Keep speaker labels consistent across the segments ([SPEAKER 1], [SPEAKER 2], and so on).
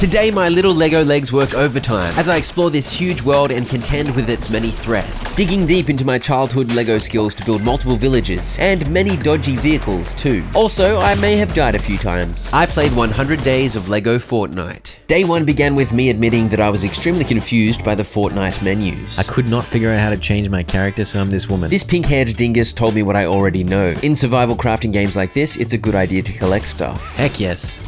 [SPEAKER 1] Today, my little Lego legs work overtime as I explore this huge world and contend with its many threats. Digging deep into my childhood Lego skills to build multiple villages, and many dodgy vehicles too. Also, I may have died a few times. I played 100 days of Lego Fortnite. Day 1 began with me admitting that I was extremely confused by the Fortnite menus.
[SPEAKER 2] I could not figure out how to change my character, so I'm this woman.
[SPEAKER 1] This pink-haired dingus told me what I already know. In survival crafting games like this, it's a good idea to collect stuff.
[SPEAKER 2] Heck yes.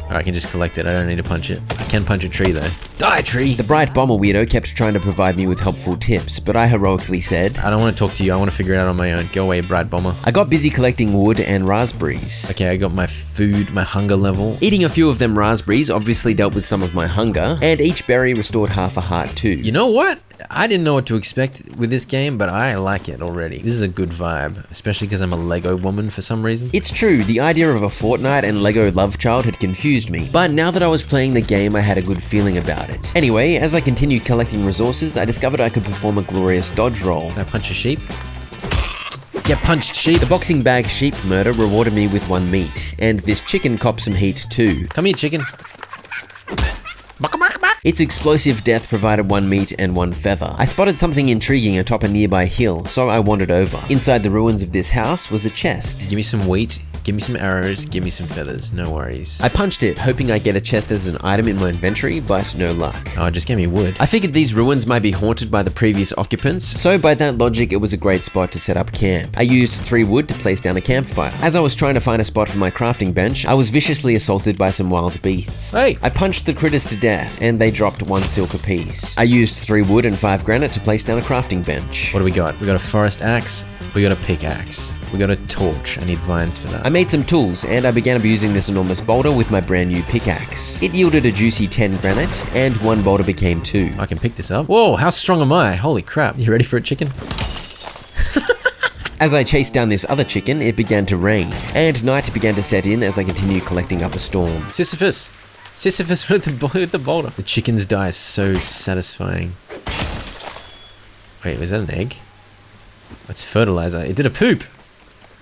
[SPEAKER 2] I can just collect it, I don't need to punch it. I can punch a tree though. Die, tree!
[SPEAKER 1] The bright bomber weirdo kept trying to provide me with helpful tips, but I heroically said,
[SPEAKER 2] I don't want to talk to you, I want to figure it out on my own. Go away, bright bomber.
[SPEAKER 1] I got busy collecting wood and raspberries.
[SPEAKER 2] Okay, I got my food, my hunger level.
[SPEAKER 1] Eating a few of them raspberries obviously dealt with some of my hunger, and each berry restored half a heart too.
[SPEAKER 2] You know what? I didn't know what to expect with this game, but I like it already. This is a good vibe, especially because I'm a Lego woman for some reason.
[SPEAKER 1] It's true, the idea of a Fortnite and Lego love child had confused me, but now that I was playing the game, I had a good feeling about it. Anyway, as I continued collecting resources, I discovered I could perform a glorious dodge roll.
[SPEAKER 2] Can I punch a sheep? Get punched, sheep!
[SPEAKER 1] The boxing bag sheep murder rewarded me with 1 meat, and this chicken copped some heat too.
[SPEAKER 2] Come here, chicken.
[SPEAKER 1] Its explosive death provided 1 meat and 1 feather. I spotted something intriguing atop a nearby hill, so I wandered over. Inside the ruins of this house was a chest.
[SPEAKER 2] Give me some wheat, give me some arrows, give me some feathers, no worries.
[SPEAKER 1] I punched it, hoping I'd get a chest as an item in my inventory, but no luck.
[SPEAKER 2] Oh, just give me wood.
[SPEAKER 1] I figured these ruins might be haunted by the previous occupants, so by that logic, it was a great spot to set up camp. I used 3 wood to place down a campfire. As I was trying to find a spot for my crafting bench, I was viciously assaulted by some wild beasts.
[SPEAKER 2] Hey!
[SPEAKER 1] I punched the critters to death, and they dropped 1 silk apiece. I used 3 wood and 5 granite to place down a crafting bench.
[SPEAKER 2] What do we got? We got a forest axe, we got a pickaxe, we got a torch. I need vines for that.
[SPEAKER 1] I made some tools, and I began abusing this enormous boulder with my brand new pickaxe. It yielded a juicy 10 granite, and 1 boulder became 2.
[SPEAKER 2] I can pick this up. Whoa, how strong am I? Holy crap. You ready for it, chicken?
[SPEAKER 1] As I chased down this other chicken, it began to rain, and night began to set in as I continued collecting up a storm.
[SPEAKER 2] Sisyphus! Sisyphus with the boulder. The chickens die so satisfying. Wait, was that an egg? That's fertilizer. It did a poop!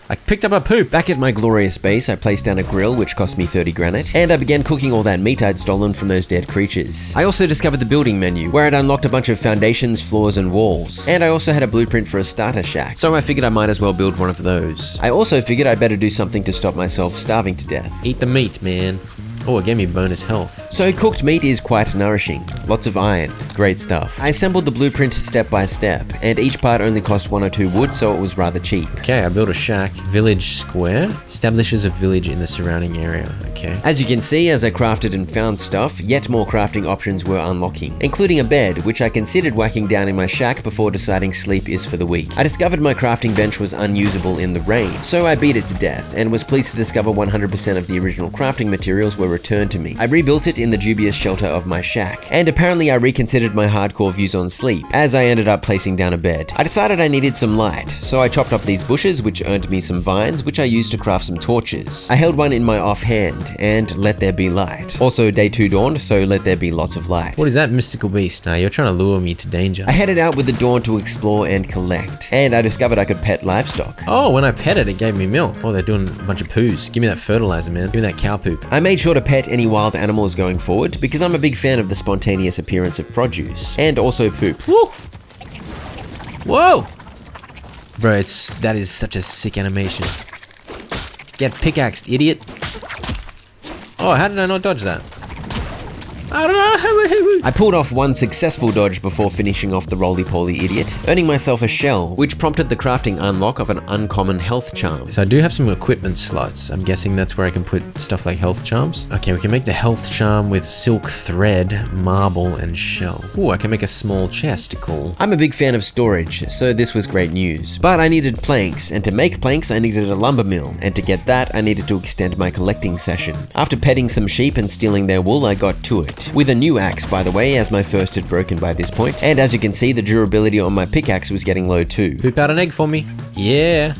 [SPEAKER 2] I picked up a poop!
[SPEAKER 1] Back at my glorious base, I placed down a grill which cost me 30 granite, and I began cooking all that meat I'd stolen from those dead creatures. I also discovered the building menu, where I'd unlocked a bunch of foundations, floors, and walls. And I also had a blueprint for a starter shack, so I figured I might as well build one of those. I also figured I'd better do something to stop myself starving to death.
[SPEAKER 2] Eat the meat, man. Oh, it gave me bonus health.
[SPEAKER 1] So cooked meat is quite nourishing. Lots of iron. Great stuff. I assembled the blueprint step by step, and each part only cost 1 or 2 wood, so it was rather cheap.
[SPEAKER 2] Okay, I built a shack. Village square. Establishes a village in the surrounding area. Okay.
[SPEAKER 1] As you can see, as I crafted and found stuff, yet more crafting options were unlocking, including a bed, which I considered whacking down in my shack before deciding sleep is for the weak. I discovered my crafting bench was unusable in the rain, so I beat it to death, and was pleased to discover 100% of the original crafting materials were returned to me. I rebuilt it in the dubious shelter of my shack, and apparently I reconsidered my hardcore views on sleep, as I ended up placing down a bed. I decided I needed some light, so I chopped up these bushes, which earned me some vines, which I used to craft some torches. I held one in my offhand, and let there be light. Also, day 2 dawned, so let there be lots of light.
[SPEAKER 2] What is that mystical beast? You're trying to lure me to danger.
[SPEAKER 1] I headed out with the dawn to explore and collect, and I discovered I could pet livestock.
[SPEAKER 2] Oh, when I pet it, it gave me milk. Oh, they're doing a bunch of poos. Give me that fertilizer, man. Give me that cow poop.
[SPEAKER 1] I made sure to pet any wild animals going forward because I'm a big fan of the spontaneous appearance of produce and also poop.
[SPEAKER 2] Woo! Whoa! Bro, that is such a sick animation. Get pickaxed, idiot. Oh, how did I not dodge that? I don't know.
[SPEAKER 1] I pulled off 1 successful dodge before finishing off the roly-poly idiot, earning myself a shell, which prompted the crafting unlock of an uncommon health charm.
[SPEAKER 2] So I do have some equipment slots. I'm guessing that's where I can put stuff like health charms. Okay, we can make the health charm with silk thread, marble, and shell. Ooh, I can make a small chest. Cool.
[SPEAKER 1] I'm a big fan of storage, so this was great news. But I needed planks, and to make planks, I needed a lumber mill, and to get that, I needed to extend my collecting session. After petting some sheep and stealing their wool, I got to it. With a new axe, by the way, as my first had broken by this point. And as you can see, the durability on my pickaxe was getting low too.
[SPEAKER 2] Poop out an egg for me. Yeah.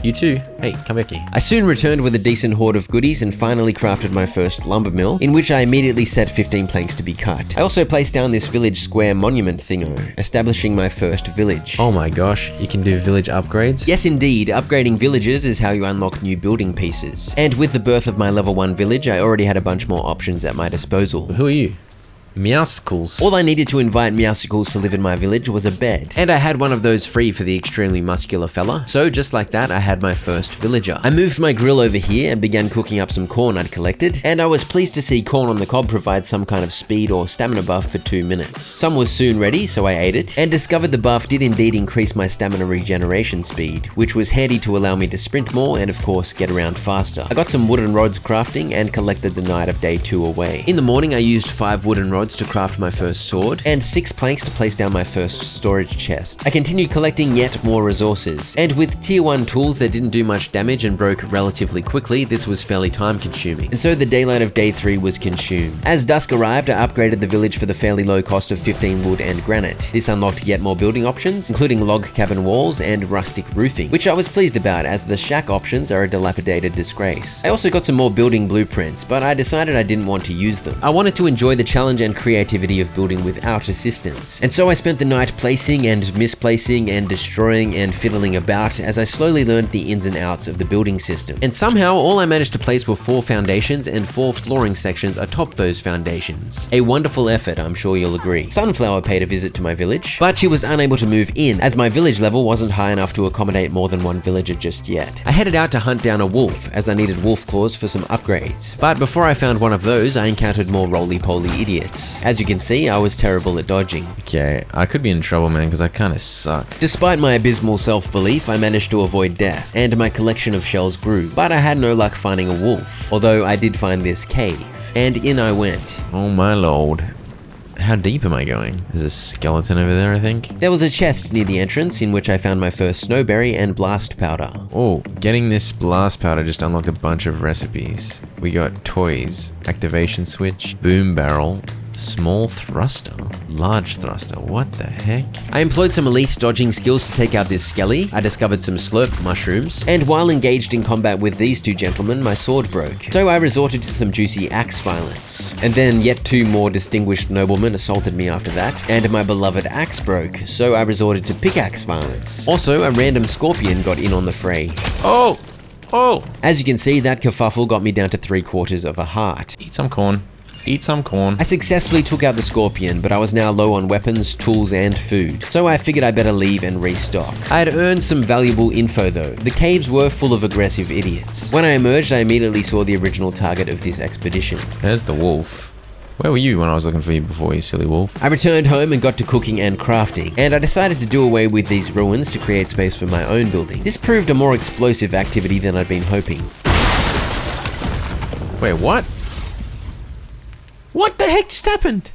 [SPEAKER 2] You too. Hey, come back here.
[SPEAKER 1] I soon returned with a decent hoard of goodies and finally crafted my first lumber mill, in which I immediately set 15 planks to be cut. I also placed down this village square monument thingo, establishing my first village.
[SPEAKER 2] Oh my gosh, you can do village upgrades?
[SPEAKER 1] Yes indeed, upgrading villages is how you unlock new building pieces. And with the birth of my level 1 village, I already had a bunch more options at my disposal.
[SPEAKER 2] Who are you? Meowsicles.
[SPEAKER 1] All I needed to invite Meowsicles to live in my village was a bed, and I had one of those free for the extremely muscular fella, so just like that I had my first villager. I moved my grill over here and began cooking up some corn I'd collected, and I was pleased to see corn on the cob provide some kind of speed or stamina buff for 2 minutes. Some was soon ready, so I ate it, and discovered the buff did indeed increase my stamina regeneration speed, which was handy to allow me to sprint more and of course get around faster. I got some wooden rods crafting and collected the night of day 2 away. In the morning I used 5 wooden rods to craft my first sword, and 6 planks to place down my first storage chest. I continued collecting yet more resources, and with tier 1 tools that didn't do much damage and broke relatively quickly, this was fairly time consuming. And so the daylight of day 3 was consumed. As dusk arrived, I upgraded the village for the fairly low cost of 15 wood and granite. This unlocked yet more building options, including log cabin walls and rustic roofing, which I was pleased about as the shack options are a dilapidated disgrace. I also got some more building blueprints, but I decided I didn't want to use them. I wanted to enjoy the challenge and creativity of building without assistance. And so I spent the night placing and misplacing and destroying and fiddling about as I slowly learned the ins and outs of the building system. And somehow all I managed to place were 4 foundations and 4 flooring sections atop those foundations. A wonderful effort, I'm sure you'll agree. Sunflower paid a visit to my village, but she was unable to move in as my village level wasn't high enough to accommodate more than 1 villager just yet. I headed out to hunt down a wolf as I needed wolf claws for some upgrades. But before I found one of those, I encountered more roly-poly idiots. As you can see, I was terrible at dodging.
[SPEAKER 2] Okay, I could be in trouble, man, because I kinda suck.
[SPEAKER 1] Despite my abysmal self-belief, I managed to avoid death, and my collection of shells grew, but I had no luck finding a wolf, although I did find this cave, and in I went.
[SPEAKER 2] Oh my lord. How deep am I going? There's a skeleton over there, I think.
[SPEAKER 1] There was a chest near the entrance in which I found my first snowberry and blast powder.
[SPEAKER 2] Oh, getting this blast powder just unlocked a bunch of recipes. We got toys, activation switch, boom barrel, small thruster, large thruster, what the heck?
[SPEAKER 1] I employed some elite dodging skills to take out this skelly. I discovered some slurp mushrooms, and while engaged in combat with these 2 gentlemen, my sword broke. So I resorted to some juicy axe violence. And then yet 2 more distinguished noblemen assaulted me after that, and my beloved axe broke, so I resorted to pickaxe violence. Also, a random scorpion got in on the fray.
[SPEAKER 2] Oh! Oh!
[SPEAKER 1] As you can see, that kerfuffle got me down to 3/4 of a heart.
[SPEAKER 2] Eat some corn. Eat some corn.
[SPEAKER 1] I successfully took out the scorpion, but I was now low on weapons, tools, and food, so I figured I better leave and restock. I had earned some valuable info though. The caves were full of aggressive idiots. When I emerged, I immediately saw the original target of this expedition.
[SPEAKER 2] There's the wolf. Where were you when I was looking for you before, you silly wolf?
[SPEAKER 1] I returned home and got to cooking and crafting, and I decided to do away with these ruins to create space for my own building. This proved a more explosive activity than I'd been hoping.
[SPEAKER 2] Wait, what? What the heck just happened?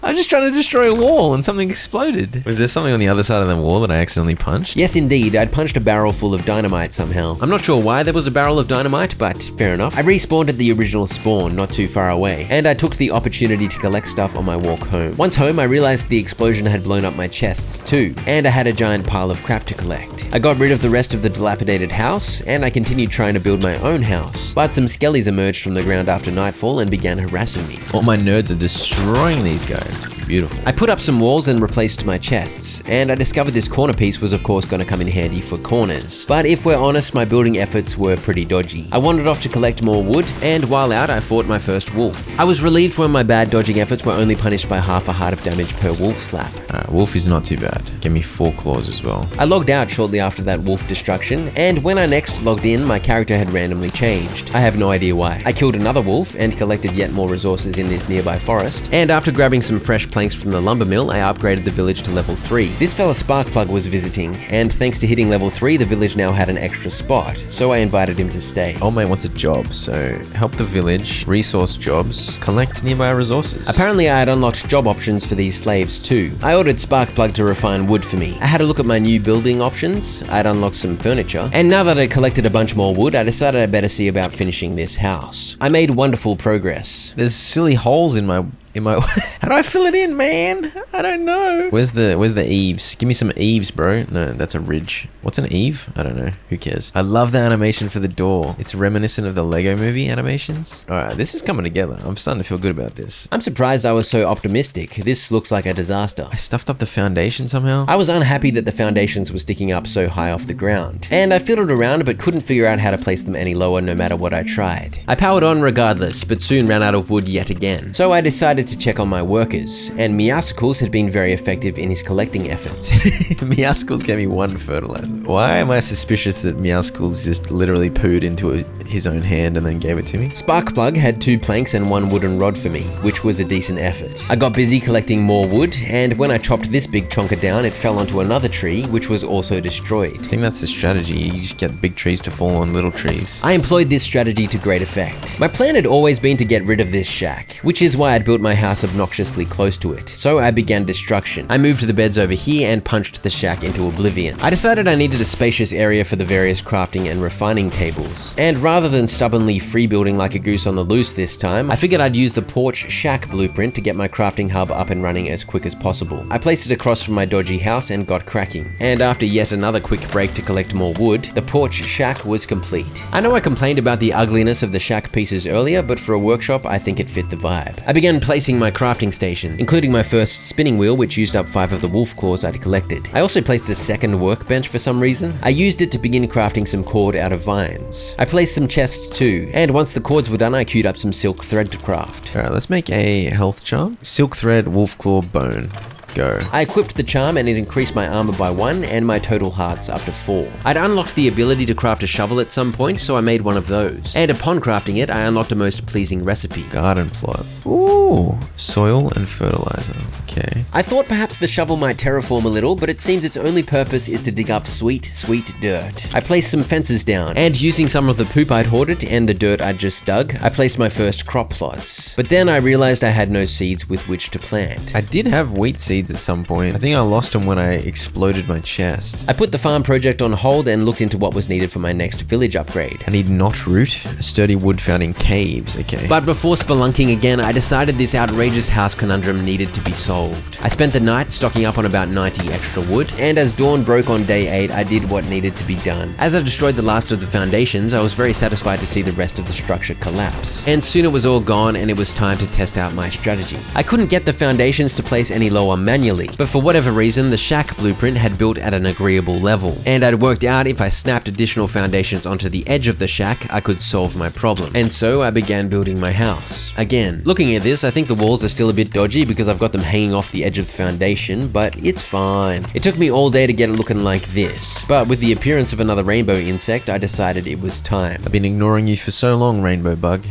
[SPEAKER 2] I was just trying to destroy a wall and something exploded. Was there something on the other side of the wall that I accidentally punched?
[SPEAKER 1] Yes, indeed. I'd punched a barrel full of dynamite somehow. I'm not sure why there was a barrel of dynamite, but fair enough. I respawned at the original spawn not too far away, and I took the opportunity to collect stuff on my walk home. Once home, I realized the explosion had blown up my chests too, and I had a giant pile of crap to collect. I got rid of the rest of the dilapidated house, and I continued trying to build my own house. But some skellies emerged from the ground after nightfall and began harassing me.
[SPEAKER 2] All my nerds are destroying these guys. Beautiful.
[SPEAKER 1] I put up some walls and replaced my chests, and I discovered this corner piece was of course going to come in handy for corners. But if we're honest, my building efforts were pretty dodgy. I wandered off to collect more wood, and while out, I fought my first wolf. I was relieved when my bad dodging efforts were only punished by half a heart of damage per wolf slap.
[SPEAKER 2] Wolf is not too bad. Give me 4 claws as well.
[SPEAKER 1] I logged out shortly after that wolf destruction, and when I next logged in, my character had randomly changed. I have no idea why. I killed another wolf and collected yet more resources in this nearby forest, and after grabbing some fresh planks from the lumber mill, I upgraded the village to level 3. This fella Sparkplug was visiting, and thanks to hitting level 3, the village now had an extra spot, so I invited him to stay.
[SPEAKER 2] Old mate wants a job, so help the village, resource jobs, collect nearby resources.
[SPEAKER 1] Apparently I had unlocked job options for these slaves too. I ordered Sparkplug to refine wood for me. I had a look at my new building options, I'd unlocked some furniture, and now that I'd collected a bunch more wood, I decided I'd better see about finishing this house. I made wonderful progress.
[SPEAKER 2] There's silly holes in my in my... How do I fill it in, man? I don't know. Where's the eaves? Give me some eaves, bro. No, that's a ridge. What's an eave? I don't know. Who cares? I love the animation for the door. It's reminiscent of the Lego movie animations. All right, this is coming together. I'm starting to feel good about this.
[SPEAKER 1] I'm surprised I was so optimistic. This looks like a disaster.
[SPEAKER 2] I stuffed up the foundation somehow.
[SPEAKER 1] I was unhappy that the foundations were sticking up so high off the ground, and I fiddled around but couldn't figure out how to place them any lower no matter what I tried. I powered on regardless, but soon ran out of wood yet again. So I decided to check on my workers, and Meowsicles had been very effective in his collecting efforts.
[SPEAKER 2] Meowsicles gave me 1 fertilizer. Why am I suspicious that Meowsicles just literally pooed into his own hand and then gave it to me?
[SPEAKER 1] Sparkplug had 2 planks and 1 wooden rod for me, which was a decent effort. I got busy collecting more wood, and when I chopped this big chonker down, it fell onto another tree, which was also destroyed.
[SPEAKER 2] I think that's the strategy. You just get big trees to fall on little trees.
[SPEAKER 1] I employed this strategy to great effect. My plan had always been to get rid of this shack, which is why I'd built my house obnoxiously close to it. So I began destruction. I moved the beds over here and punched the shack into oblivion. I decided I needed a spacious area for the various crafting and refining tables. And rather than stubbornly free building like a goose on the loose this time, I figured I'd use the porch shack blueprint to get my crafting hub up and running as quick as possible. I placed it across from my dodgy house and got cracking. And after yet another quick break to collect more wood, the porch shack was complete. I know I complained about the ugliness of the shack pieces earlier, but for a workshop, I think it fit the vibe. I began placing my crafting stations, including my first spinning wheel, which used up 5 of the wolf claws I'd collected. I also placed a second workbench for some reason. I used it to begin crafting some cord out of vines. I placed some chests too, and once the cords were done, I queued up some silk thread to craft.
[SPEAKER 2] All right, let's make a health charm. Silk thread, wolf claw, bone. Go.
[SPEAKER 1] I equipped the charm and it increased my armor by 1 and my total hearts up to 4. I'd unlocked the ability to craft a shovel at some point, so I made one of those. And upon crafting it, I unlocked a most pleasing recipe.
[SPEAKER 2] Garden plot. Ooh. Soil and fertilizer. Okay.
[SPEAKER 1] I thought perhaps the shovel might terraform a little, but it seems its only purpose is to dig up sweet, sweet dirt. I placed some fences down, and using some of the poop I'd hoarded and the dirt I'd just dug, I placed my first crop plots. But then I realized I had no seeds with which to plant.
[SPEAKER 2] I did have wheat seeds at some point. I think I lost them when I exploded my chest.
[SPEAKER 1] I put the farm project on hold and looked into what was needed for my next village upgrade.
[SPEAKER 2] I need knot root, sturdy wood found in caves, okay.
[SPEAKER 1] But before spelunking again, I decided this outrageous house conundrum needed to be solved. I spent the night stocking up on about 90 extra wood, and as dawn broke on day 8, I did what needed to be done. As I destroyed the last of the foundations, I was very satisfied to see the rest of the structure collapse. And soon it was all gone and it was time to test out my strategy. I couldn't get the foundations to place any lower manually, but for whatever reason, the shack blueprint had built at an agreeable level, and I'd worked out if I snapped additional foundations onto the edge of the shack, I could solve my problem. And so I began building my house. Again, looking at this, I think the walls are still a bit dodgy because I've got them hanging off the edge of the foundation, but it's fine. It took me all day to get it looking like this, but with the appearance of another rainbow insect, I decided it was time.
[SPEAKER 2] I've been ignoring you for so long, rainbow bug,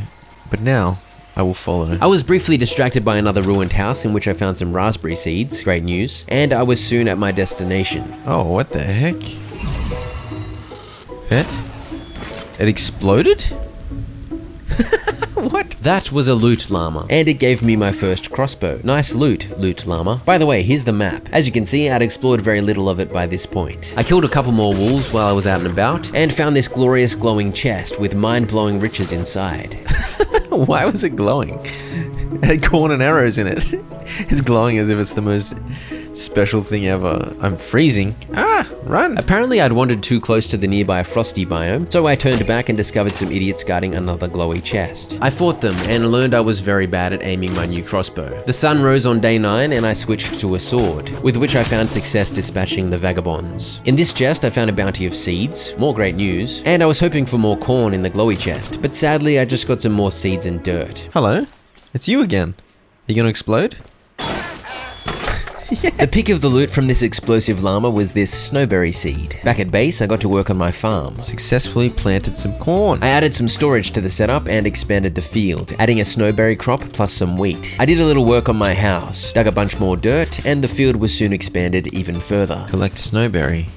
[SPEAKER 2] but now I will follow.
[SPEAKER 1] I was briefly distracted by another ruined house in which I found some raspberry seeds, great news, and I was soon at my destination.
[SPEAKER 2] Oh, what the heck? Pet? It exploded? What?
[SPEAKER 1] That was a loot llama, and it gave me my first crossbow. Nice loot, loot llama. By the way, here's the map. As you can see, I'd explored very little of it by this point. I killed a couple more wolves while I was out and about, and found this glorious glowing chest with mind-blowing riches inside.
[SPEAKER 2] Why was it glowing? It had corn and arrows in it. It's glowing as if it's the most special thing ever. I'm freezing. Ah, run.
[SPEAKER 1] Apparently I'd wandered too close to the nearby frosty biome, so I turned back and discovered some idiots guarding another glowy chest. I fought them and learned I was very bad at aiming my new crossbow. The sun rose on day 9 and I switched to a sword, with which I found success dispatching the vagabonds. In this chest I found a bounty of seeds, more great news, and I was hoping for more corn in the glowy chest, but sadly I just got some more seeds and dirt.
[SPEAKER 2] Hello, it's you again. You gonna explode?
[SPEAKER 1] Yeah. The pick of the loot from this explosive llama was this snowberry seed. Back at base, I got to work on my farm.
[SPEAKER 2] Successfully planted some corn.
[SPEAKER 1] I added some storage to the setup and expanded the field, adding a snowberry crop plus some wheat. I did a little work on my house, dug a bunch more dirt, and the field was soon expanded even further.
[SPEAKER 2] Collect snowberry.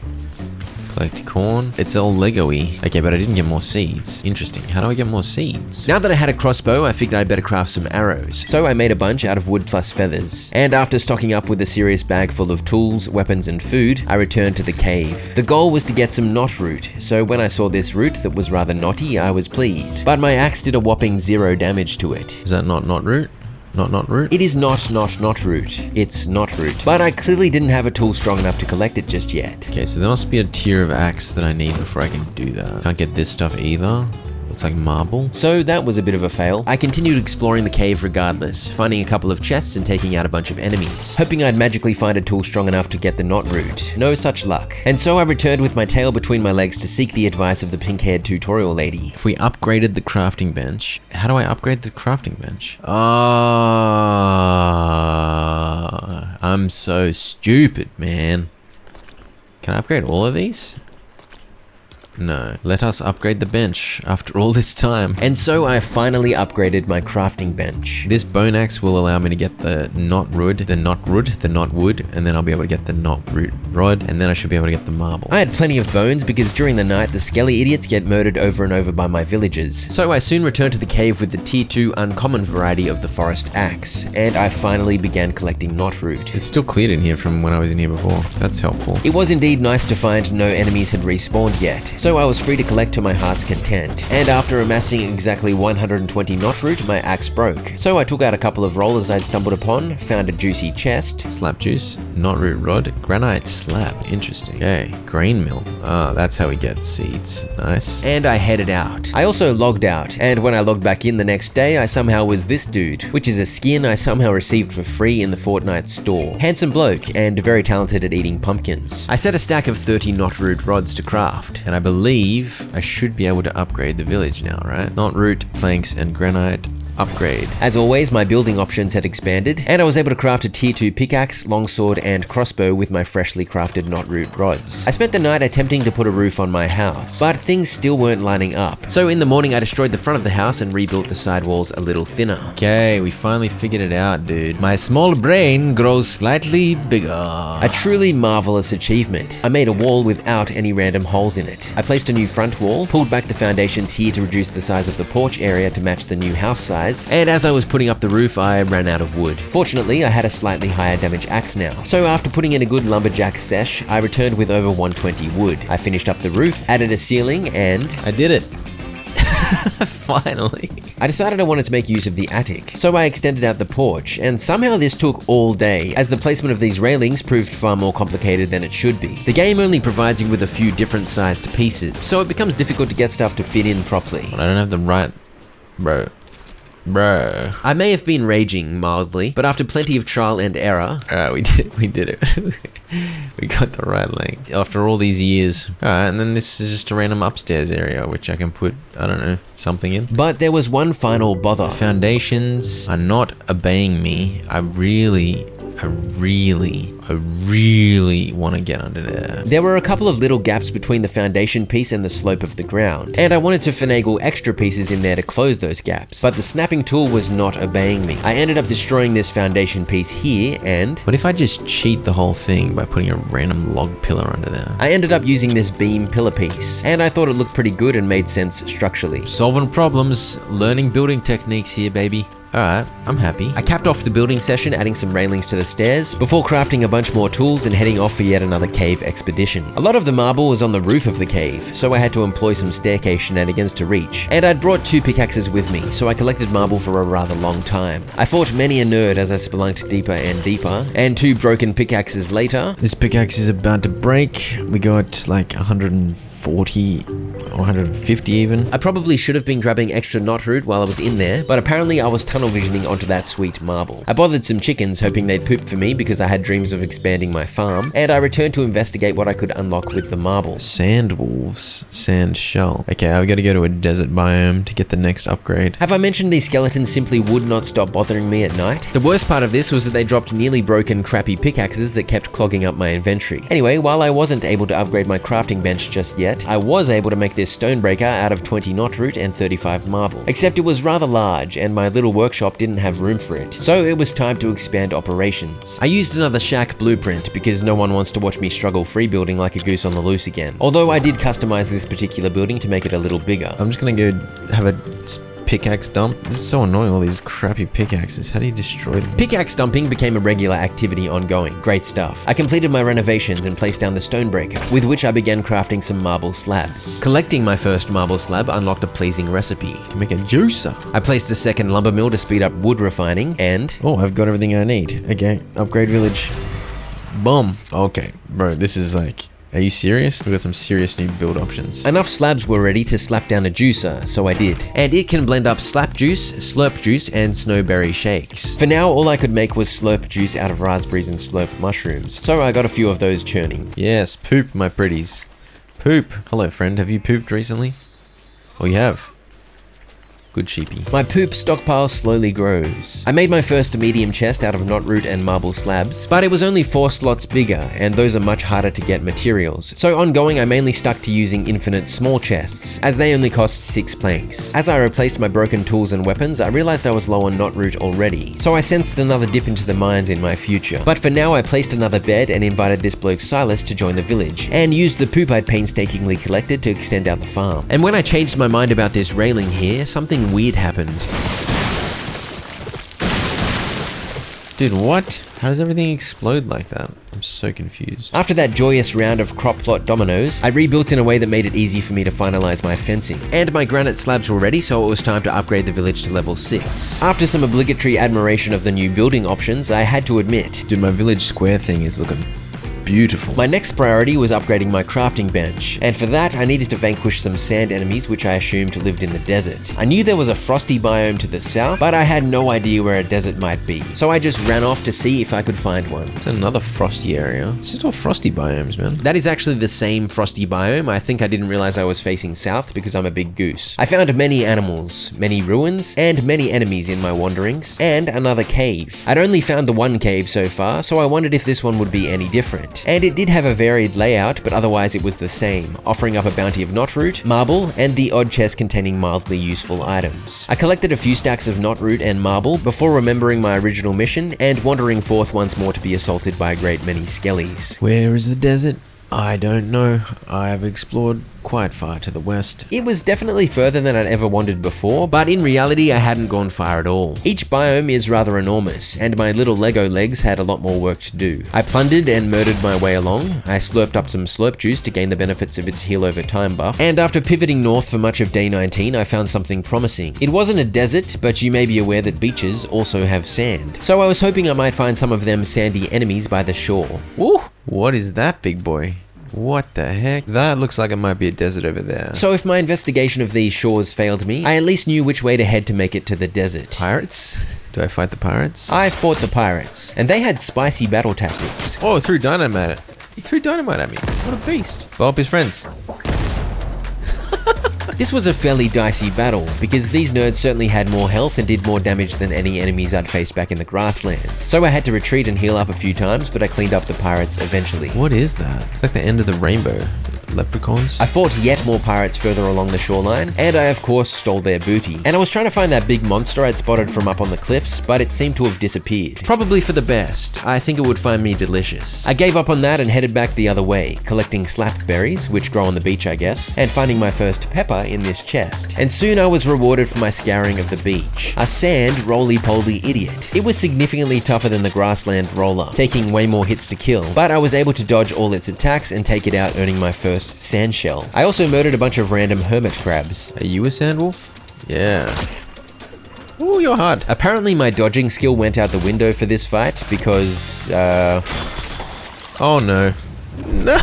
[SPEAKER 2] Collect corn. It's all Lego-y. Okay, but I didn't get more seeds. Interesting. How do I get more seeds?
[SPEAKER 1] Now that I had a crossbow, I figured I'd better craft some arrows. So I made a bunch out of wood plus feathers. And after stocking up with a serious bag full of tools, weapons, and food, I returned to the cave. The goal was to get some knot root, so when I saw this root that was rather knotty, I was pleased. But my axe did a whopping 0 damage to it.
[SPEAKER 2] Is that not knot root? Not root?
[SPEAKER 1] It is not root. It's not root. But I clearly didn't have a tool strong enough to collect it just yet.
[SPEAKER 2] Okay, so there must be a tier of axe that I need before I can do that. Can't get this stuff either. Looks like marble.
[SPEAKER 1] So that was a bit of a fail. I continued exploring the cave regardless, finding a couple of chests and taking out a bunch of enemies, hoping I'd magically find a tool strong enough to get the knot root. No such luck. And so I returned with my tail between my legs to seek the advice of the pink-haired tutorial lady.
[SPEAKER 2] If we upgraded the crafting bench, how do I upgrade the crafting bench? I'm so stupid, man. Can I upgrade all of these? No. Let us upgrade the bench after all this time.
[SPEAKER 1] And so I finally upgraded my crafting bench.
[SPEAKER 2] This bone axe will allow me to get the knot wood, and then I'll be able to get the knot root rod, and then I should be able to get the marble.
[SPEAKER 1] I had plenty of bones because during the night, the skelly idiots get murdered over and over by my villagers. So I soon returned to the cave with the tier 2 uncommon variety of the forest axe, and I finally began collecting knot root.
[SPEAKER 2] It's still cleared in here from when I was in here before. That's helpful.
[SPEAKER 1] It was indeed nice to find no enemies had respawned yet, so I was free to collect to my heart's content. And after amassing exactly 120 knot root, my axe broke. So I took out a couple of rollers I'd stumbled upon, found a juicy chest,
[SPEAKER 2] slap juice, knot root rod, granite slab. Interesting. Okay, grain mill. That's how we get seeds. Nice.
[SPEAKER 1] And I headed out. I also logged out, and when I logged back in the next day, I somehow was this dude, which is a skin I somehow received for free in the Fortnite store. Handsome bloke, and very talented at eating pumpkins. I set a stack of 30 knot root rods to craft, and I believe I should be able to upgrade the village now, right? Knot root, planks, and granite. Upgrade. As always, my building options had expanded, and I was able to craft a tier 2 pickaxe, longsword, and crossbow with my freshly crafted knot root rods. I spent the night attempting to put a roof on my house, but things still weren't lining up. So in the morning, I destroyed the front of the house and rebuilt the side walls a little thinner.
[SPEAKER 2] Okay, we finally figured it out, dude. My small brain grows slightly bigger.
[SPEAKER 1] A truly marvelous achievement. I made a wall without any random holes in it. I placed a new front wall, pulled back the foundations here to reduce the size of the porch area to match the new house size, and as I was putting up the roof, I ran out of wood. Fortunately, I had a slightly higher damage axe now. So after putting in a good lumberjack sesh, I returned with over 120 wood. I finished up the roof, added a ceiling, and
[SPEAKER 2] I did it. Finally.
[SPEAKER 1] I decided I wanted to make use of the attic, so I extended out the porch, and somehow this took all day, as the placement of these railings proved far more complicated than it should be. The game only provides you with a few different sized pieces, so it becomes difficult to get stuff to fit in properly.
[SPEAKER 2] I don't have the right... Bro.
[SPEAKER 1] I may have been raging mildly, but after plenty of trial and error...
[SPEAKER 2] Alright, we did it. We got the right length. After all these years. Alright, and then this is just a random upstairs area, which I can put, I don't know, something in.
[SPEAKER 1] But there was one final bother.
[SPEAKER 2] Foundations are not obeying me. I really want to get under there.
[SPEAKER 1] There were a couple of little gaps between the foundation piece and the slope of the ground, and I wanted to finagle extra pieces in there to close those gaps, but the snapping tool was not obeying me. I ended up destroying this foundation piece here, and...
[SPEAKER 2] What if I just cheat the whole thing by putting a random log pillar under there?
[SPEAKER 1] I ended up using this beam pillar piece, and I thought it looked pretty good and made sense structurally.
[SPEAKER 2] Solving problems, learning building techniques here, baby. Alright, I'm happy.
[SPEAKER 1] I capped off the building session adding some railings to the stairs, before crafting a bunch more tools and heading off for yet another cave expedition. A lot of the marble was on the roof of the cave, so I had to employ some staircase shenanigans to reach. And I'd brought 2 pickaxes with me, so I collected marble for a rather long time. I fought many a nerd as I spelunked deeper and deeper, and 2 broken pickaxes later...
[SPEAKER 2] This pickaxe is about to break. We got like 140 or 150 even.
[SPEAKER 1] I probably should have been grabbing extra knot root while I was in there, but apparently I was tunnel visioning onto that sweet marble. I bothered some chickens hoping they'd poop for me because I had dreams of expanding my farm, and I returned to investigate what I could unlock with the marble.
[SPEAKER 2] Sand wolves, sand shell. Okay, I've got to go to a desert biome to get the next upgrade.
[SPEAKER 1] Have I mentioned these skeletons simply would not stop bothering me at night? The worst part of this was that they dropped nearly broken crappy pickaxes that kept clogging up my inventory. Anyway, while I wasn't able to upgrade my crafting bench just yet, I was able to make this stonebreaker out of 20 knot root and 35 marble. Except it was rather large, and my little workshop didn't have room for it, so it was time to expand operations. I used another shack blueprint because no one wants to watch me struggle free building like a goose on the loose again. Although I did customize this particular building to make it a little bigger.
[SPEAKER 2] I'm just gonna go have a pickaxe dump. This is so annoying, all these crappy pickaxes. How do you destroy them?
[SPEAKER 1] Pickaxe dumping became a regular activity ongoing. Great stuff. I completed my renovations and placed down the stonebreaker, with which I began crafting some marble slabs. Collecting my first marble slab unlocked a pleasing recipe.
[SPEAKER 2] You can make a juicer.
[SPEAKER 1] I placed a second lumber mill to speed up wood refining, and
[SPEAKER 2] oh, I've got everything I need. Okay, upgrade village. Boom. Okay, bro, this is like, are you serious? We've got some serious new build options.
[SPEAKER 1] enough slabs were ready to slap down a juicer, so I did. And it can blend up slap juice, slurp juice, and snowberry shakes. For now, all I could make was slurp juice out of raspberries and slurp mushrooms, so I got a few of those churning.
[SPEAKER 2] Yes, poop, my pretties. Poop. Hello, friend. Have you pooped recently? Oh, you have. Good sheepy.
[SPEAKER 1] My poop stockpile slowly grows. I made my first medium chest out of knotroot and marble slabs, but it was only 4 slots bigger, and those are much harder to get materials. So ongoing, I mainly stuck to using infinite small chests, as they only cost 6 planks. As I replaced my broken tools and weapons, I realized I was low on knotroot already, so I sensed another dip into the mines in my future. But for now, I placed another bed and invited this bloke Silas to join the village, and used the poop I'd painstakingly collected to extend out the farm. And when I changed my mind about this railing here, something weird happened.
[SPEAKER 2] Dude, what? How does everything explode like that? I'm so confused.
[SPEAKER 1] After that joyous round of crop plot dominoes, I rebuilt in a way that made it easy for me to finalize my fencing. And my granite slabs were ready, so it was time to upgrade the village to level 6. After some obligatory admiration of the new building options, I had to admit,
[SPEAKER 2] Dude, my village square thing is looking beautiful.
[SPEAKER 1] my next priority was upgrading my crafting bench, and for that I needed to vanquish some sand enemies which I assumed lived in the desert. I knew there was a frosty biome to the south, but I had no idea where a desert might be, so I just ran off to see if I could find one.
[SPEAKER 2] It's another frosty area. This is all frosty biomes, man.
[SPEAKER 1] That is actually the same frosty biome. I think I didn't realize I was facing south because I'm a big goose. I found many animals, many ruins, and many enemies in my wanderings, and another cave. I'd only found the one cave so far, so I wondered if this one would be any different. And it did have a varied layout, but otherwise it was the same, offering up a bounty of knotroot, marble, and the odd chest containing mildly useful items. I collected a few stacks of knotroot and marble before remembering my original mission and wandering forth once more to be assaulted by a great many skellies.
[SPEAKER 2] Where is the desert? I don't know. I have explored quite far to the west.
[SPEAKER 1] It was definitely further than I'd ever wandered before, but in reality I hadn't gone far at all. Each biome is rather enormous, and my little Lego legs had a lot more work to do. I plundered and murdered my way along, I slurped up some slurp juice to gain the benefits of its heal over time buff, and after pivoting north for much of day 19 I found something promising. It wasn't a desert, but you may be aware that beaches also have sand, so I was hoping I might find some of them sandy enemies by the shore.
[SPEAKER 2] Woo! What is that, big boy? What the heck? That looks like it might be a desert over there.
[SPEAKER 1] So if my investigation of these shores failed me, I at least knew which way to head to make it to the desert.
[SPEAKER 2] Pirates? Do I fight the pirates?
[SPEAKER 1] I fought the pirates, and they had spicy battle tactics.
[SPEAKER 2] Oh, threw dynamite. He threw dynamite at me. What a beast. Blow up his friends.
[SPEAKER 1] This was a fairly dicey battle, because these nerds certainly had more health and did more damage than any enemies I'd faced back in the grasslands. So I had to retreat and heal up a few times, but I cleaned up the pirates eventually.
[SPEAKER 2] What is that? It's like the end of the rainbow. Leprechauns?
[SPEAKER 1] I fought yet more pirates further along the shoreline, and I of course stole their booty. And I was trying to find that big monster I'd spotted from up on the cliffs, but it seemed to have disappeared. Probably for the best. I think it would find me delicious. I gave up on that and headed back the other way, collecting slap berries, which grow on the beach I guess, and finding my first pepper in this chest. And soon I was rewarded for my scouring of the beach. A sand roly-poly idiot. It was significantly tougher than the grassland roller, taking way more hits to kill, but I was able to dodge all its attacks and take it out, earning my first sand shell. I also murdered a bunch of random hermit crabs.
[SPEAKER 2] Are you a sand wolf? Yeah. Ooh, you're hard.
[SPEAKER 1] Apparently my dodging skill went out the window for this fight because,
[SPEAKER 2] Oh no. No!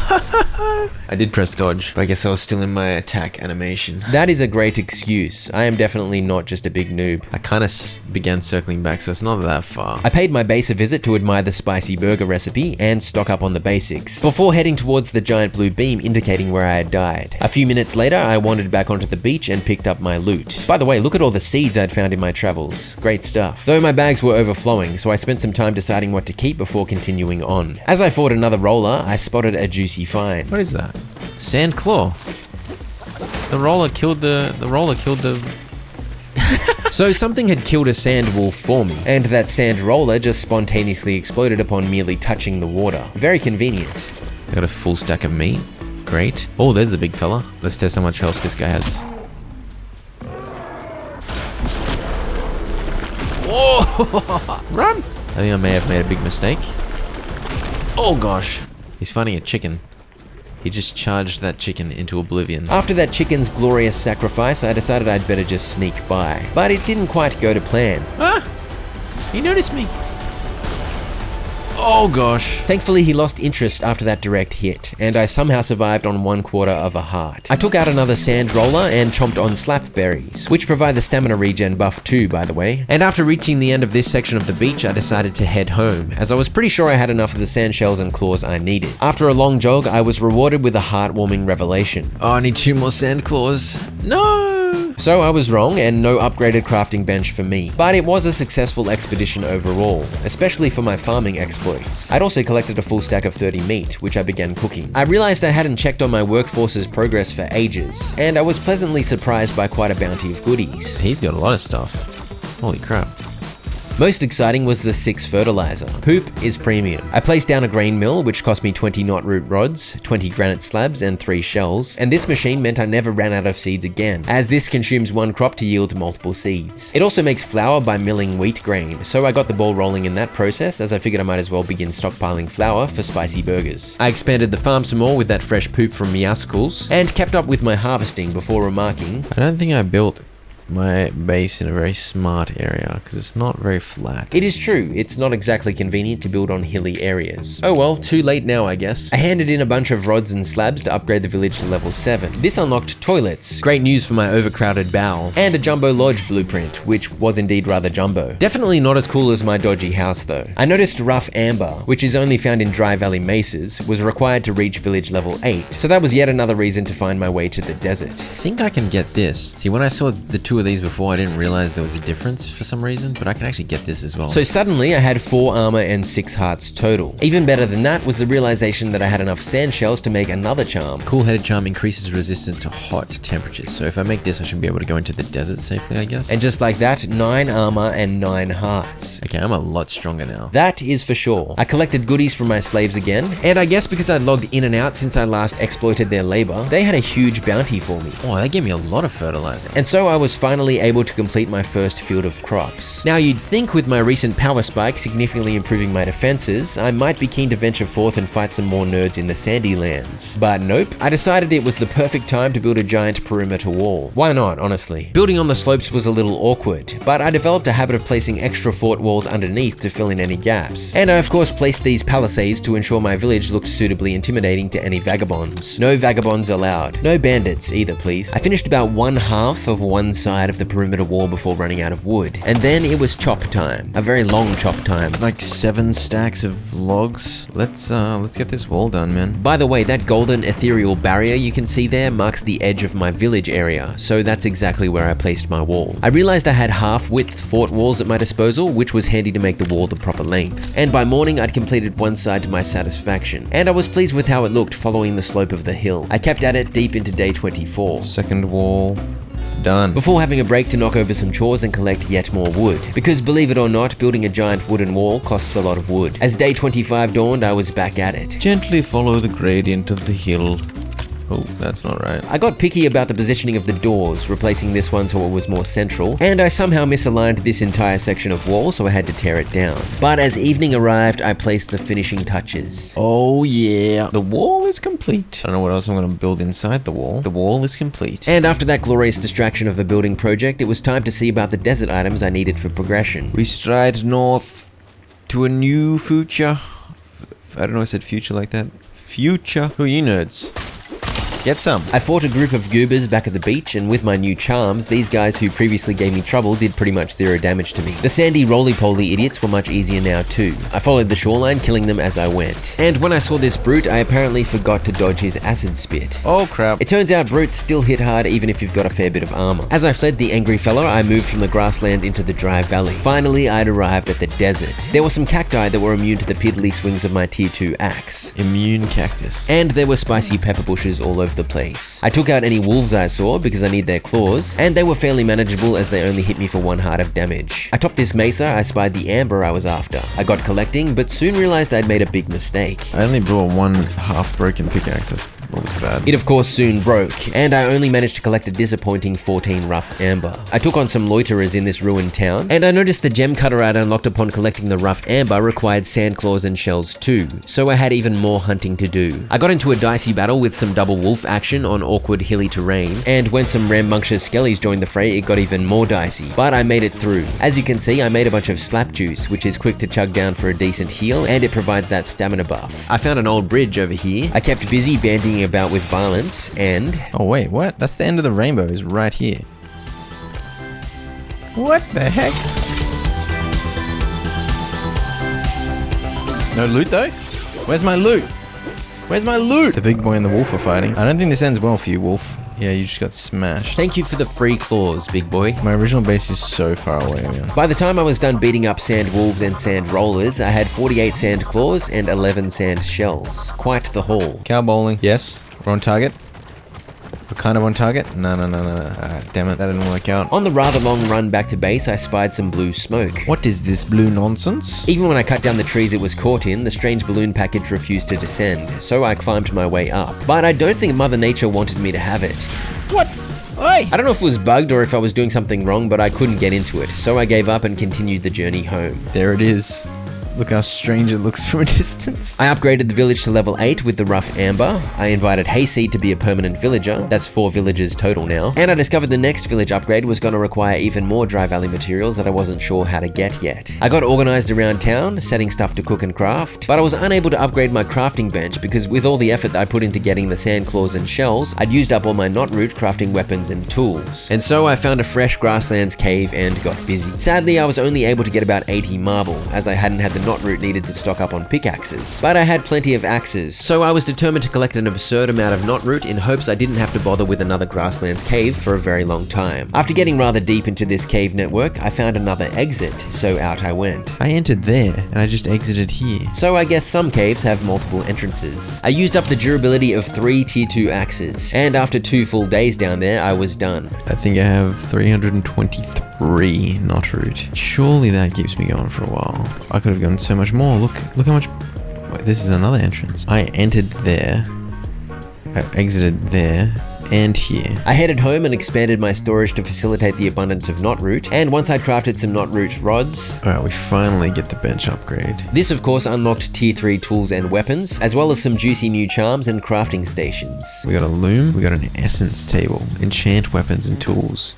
[SPEAKER 2] I did press dodge, but I guess I was still in my attack animation.
[SPEAKER 1] That is a great excuse. I am definitely not just a big noob.
[SPEAKER 2] I kind of began circling back, so it's not that far.
[SPEAKER 1] I paid my base a visit to admire the spicy burger recipe and stock up on the basics, before heading towards the giant blue beam indicating where I had died. A few minutes later, I wandered back onto the beach and picked up my loot. By the way, look at all the seeds I'd found in my travels. Great stuff. Though my bags were overflowing, so I spent some time deciding what to keep before continuing on. As I fought another roller, I spotted a juicy find.
[SPEAKER 2] What is that? Sand claw. The roller killed the
[SPEAKER 1] So something had killed a sand wolf for me, and that sand roller just spontaneously exploded upon merely touching the water. Very convenient.
[SPEAKER 2] I got a full stack of meat. Great. Oh, there's the big fella. Let's test how much health this guy has. Whoa! Run! I think I may have made a big mistake. Oh gosh. He's finding a chicken. He just charged that chicken into oblivion.
[SPEAKER 1] After that chicken's glorious sacrifice, I decided I'd better just sneak by. But it didn't quite go to plan.
[SPEAKER 2] Ah! He noticed me. Oh gosh.
[SPEAKER 1] Thankfully, he lost interest after that direct hit, and I somehow survived on 1/4 of a heart. I took out another sand roller and chomped on slap berries, which provide the stamina regen buff too, by the way. And after reaching the end of this section of the beach, I decided to head home, as I was pretty sure I had enough of the sand shells and claws I needed. After a long jog, I was rewarded with a heartwarming revelation.
[SPEAKER 2] Oh, I need 2 more sand claws. No!
[SPEAKER 1] So I was wrong, and no upgraded crafting bench for me. But it was a successful expedition overall, especially for my farming exploits. I'd also collected a full stack of 30 meat, which I began cooking. I realized I hadn't checked on my workforce's progress for ages, and I was pleasantly surprised by quite a bounty of goodies.
[SPEAKER 2] He's got a lot of stuff. Holy crap.
[SPEAKER 1] Most exciting was the 6 fertilizer. Poop is premium. I placed down a grain mill, which cost me 20 knot root rods, 20 granite slabs, and 3 shells. And this machine meant I never ran out of seeds again, as this consumes 1 crop to yield multiple seeds. It also makes flour by milling wheat grain, so I got the ball rolling in that process, as I figured I might as well begin stockpiling flour for spicy burgers. I expanded the farm some more with that fresh poop from Meowscles, and kept up with my harvesting before remarking,
[SPEAKER 2] I don't think I built my base in a very smart area because it's not very flat.
[SPEAKER 1] It is true, it's not exactly convenient to build on hilly areas. Oh well, too late now I guess. I handed in a bunch of rods and slabs to upgrade the village to level 7. This unlocked toilets, great news for my overcrowded bowel, and a jumbo lodge blueprint, which was indeed rather jumbo. Definitely not as cool as my dodgy house though. I noticed rough amber, which is only found in dry valley mesas, was required to reach village level 8, so that was yet another reason to find my way to the desert.
[SPEAKER 2] I think I can get this. See, when I saw the 2 of these before, I didn't realize there was a difference for some reason, but I can actually get this as well.
[SPEAKER 1] So suddenly I had 4 armor and 6 hearts total. Even better than that was the realization that I had enough sand shells to make another charm.
[SPEAKER 2] Cool-headed charm increases resistance to hot temperatures. So if I make this, I should be able to go into the desert safely, I guess.
[SPEAKER 1] And just like that, 9 armor and 9 hearts.
[SPEAKER 2] Okay, I'm a lot stronger now.
[SPEAKER 1] That is for sure. I collected goodies from my slaves again, and I guess because I'd logged in and out since I last exploited their labor, they had a huge bounty for me.
[SPEAKER 2] Oh, they gave me a lot of fertilizer.
[SPEAKER 1] And so I was finally able to complete my first field of crops. Now you'd think with my recent power spike significantly improving my defenses, I might be keen to venture forth and fight some more nerds in the sandy lands. But nope, I decided it was the perfect time to build a giant perimeter wall. Why not, honestly? Building on the slopes was a little awkward, but I developed a habit of placing extra fort walls underneath to fill in any gaps. And I of course placed these palisades to ensure my village looked suitably intimidating to any vagabonds. No vagabonds allowed. No bandits either, please. I finished about 1/2 of one side of the perimeter wall before running out of wood, and then it was chop time. A very long chop time.
[SPEAKER 2] Like 7 stacks of logs. Let's get this wall done, man.
[SPEAKER 1] By the way, that golden ethereal barrier you can see there marks the edge of my village area, so that's exactly where I placed my wall. I realized I had half-width fort walls at my disposal, which was handy to make the wall the proper length. And by morning, I'd completed one side to my satisfaction, and I was pleased with how it looked following the slope of the hill. I kept at it deep into day 24.
[SPEAKER 2] Second wall. Done.
[SPEAKER 1] Before having a break to knock over some chores and collect yet more wood. Because believe it or not, building a giant wooden wall costs a lot of wood. As day 25 dawned, I was back at it.
[SPEAKER 2] Gently follow the gradient of the hill. Oh, that's not right.
[SPEAKER 1] I got picky about the positioning of the doors, replacing this one so it was more central, and I somehow misaligned this entire section of wall, so I had to tear it down. But as evening arrived, I placed the finishing touches.
[SPEAKER 2] Oh yeah, the wall is complete. I don't know what else I'm gonna build inside the wall. The wall is complete.
[SPEAKER 1] And after that glorious distraction of the building project, it was time to see about the desert items I needed for progression.
[SPEAKER 2] We stride north to a new future. I don't know, I said future like that. Future. Who are you nerds? Get some.
[SPEAKER 1] I fought a group of goobers back at the beach, and with my new charms, these guys who previously gave me trouble did pretty much 0 damage to me. The sandy roly-poly idiots were much easier now too. I followed the shoreline, killing them as I went. And when I saw this brute, I apparently forgot to dodge his acid spit.
[SPEAKER 2] Oh crap.
[SPEAKER 1] It turns out brutes still hit hard even if you've got a fair bit of armor. As I fled the angry fella, I moved from the grassland into the dry valley. Finally, I'd arrived at the desert. There were some cacti that were immune to the piddly swings of my tier 2 axe.
[SPEAKER 2] Immune cactus.
[SPEAKER 1] And there were spicy pepper bushes all over the place. I took out any wolves I saw because I need their claws, and they were fairly manageable as they only hit me for 1 heart of damage. Atop this mesa, I spied the amber I was after. I got collecting, but soon realized I'd made a big mistake.
[SPEAKER 2] I only brought 1 half-broken pickaxe. That's a looks bad.
[SPEAKER 1] It of course soon broke, and I only managed to collect a disappointing 14 rough amber. I took on some loiterers in this ruined town, and I noticed the gem cutter I'd unlocked upon collecting the rough amber required sand claws and shells too, so I had even more hunting to do. I got into a dicey battle with some double wolf action on awkward hilly terrain, and when some rambunctious skellies joined the fray, it got even more dicey, but I made it through. As you can see, I made a bunch of slap juice, which is quick to chug down for a decent heal, and it provides that stamina buff. I found an old bridge over here. I kept busy bandying about with violence, and...
[SPEAKER 2] Oh wait, what? That's the end of the rainbow, is right here. What the heck? No loot though? Where's my loot? Where's my loot? The big boy and the wolf are fighting. I don't think this ends well for you, wolf. Yeah, you just got smashed.
[SPEAKER 1] Thank you for the free claws, big boy.
[SPEAKER 2] My original base is so far away, man.
[SPEAKER 1] By the time I was done beating up sand wolves and sand rollers, I had 48 sand claws and 11 sand shells. Quite the haul.
[SPEAKER 2] Cow bowling. Yes, we're on target. We're kind of on target. No. Damn it, that didn't work out.
[SPEAKER 1] On the rather long run back to base, I spied some blue smoke.
[SPEAKER 2] What is this blue nonsense?
[SPEAKER 1] Even when I cut down the trees it was caught in, the strange balloon package refused to descend, so I climbed my way up. But I don't think Mother Nature wanted me to have it.
[SPEAKER 2] What? Oi!
[SPEAKER 1] I don't know if it was bugged or if I was doing something wrong, but I couldn't get into it, so I gave up and continued the journey home.
[SPEAKER 2] There it is. Look how strange it looks from a distance.
[SPEAKER 1] I upgraded the village to level 8 with the rough amber. I invited Hayseed to be a permanent villager. That's 4 villagers total now. And I discovered the next village upgrade was going to require even more Dry Valley materials that I wasn't sure how to get yet. I got organized around town, setting stuff to cook and craft, but I was unable to upgrade my crafting bench because with all the effort that I put into getting the sand claws and shells, I'd used up all my knot root crafting weapons and tools. And so I found a fresh grasslands cave and got busy. Sadly, I was only able to get about 80 marble, as I hadn't had the knot root needed to stock up on pickaxes. But I had plenty of axes, so I was determined to collect an absurd amount of knot root in hopes I didn't have to bother with another grasslands cave for a very long time. After getting rather deep into this cave network, I found another exit, so out I went.
[SPEAKER 2] I entered there, and I just exited here.
[SPEAKER 1] So I guess some caves have multiple entrances. I used up the durability of 3 tier 2 axes, and after 2 full days down there, I was done.
[SPEAKER 2] I think I have 323 knot root. Surely that keeps me going for a while. I could have gone so much more. Look how much. Wait, this is another entrance. I entered there. I exited there. And here.
[SPEAKER 1] I headed home and expanded my storage to facilitate the abundance of knot root, and once I'd crafted some knot root rods...
[SPEAKER 2] Alright, we finally get the bench upgrade.
[SPEAKER 1] This of course unlocked tier 3 tools and weapons, as well as some juicy new charms and crafting stations.
[SPEAKER 2] We got a loom, we got an essence table, enchant weapons and tools.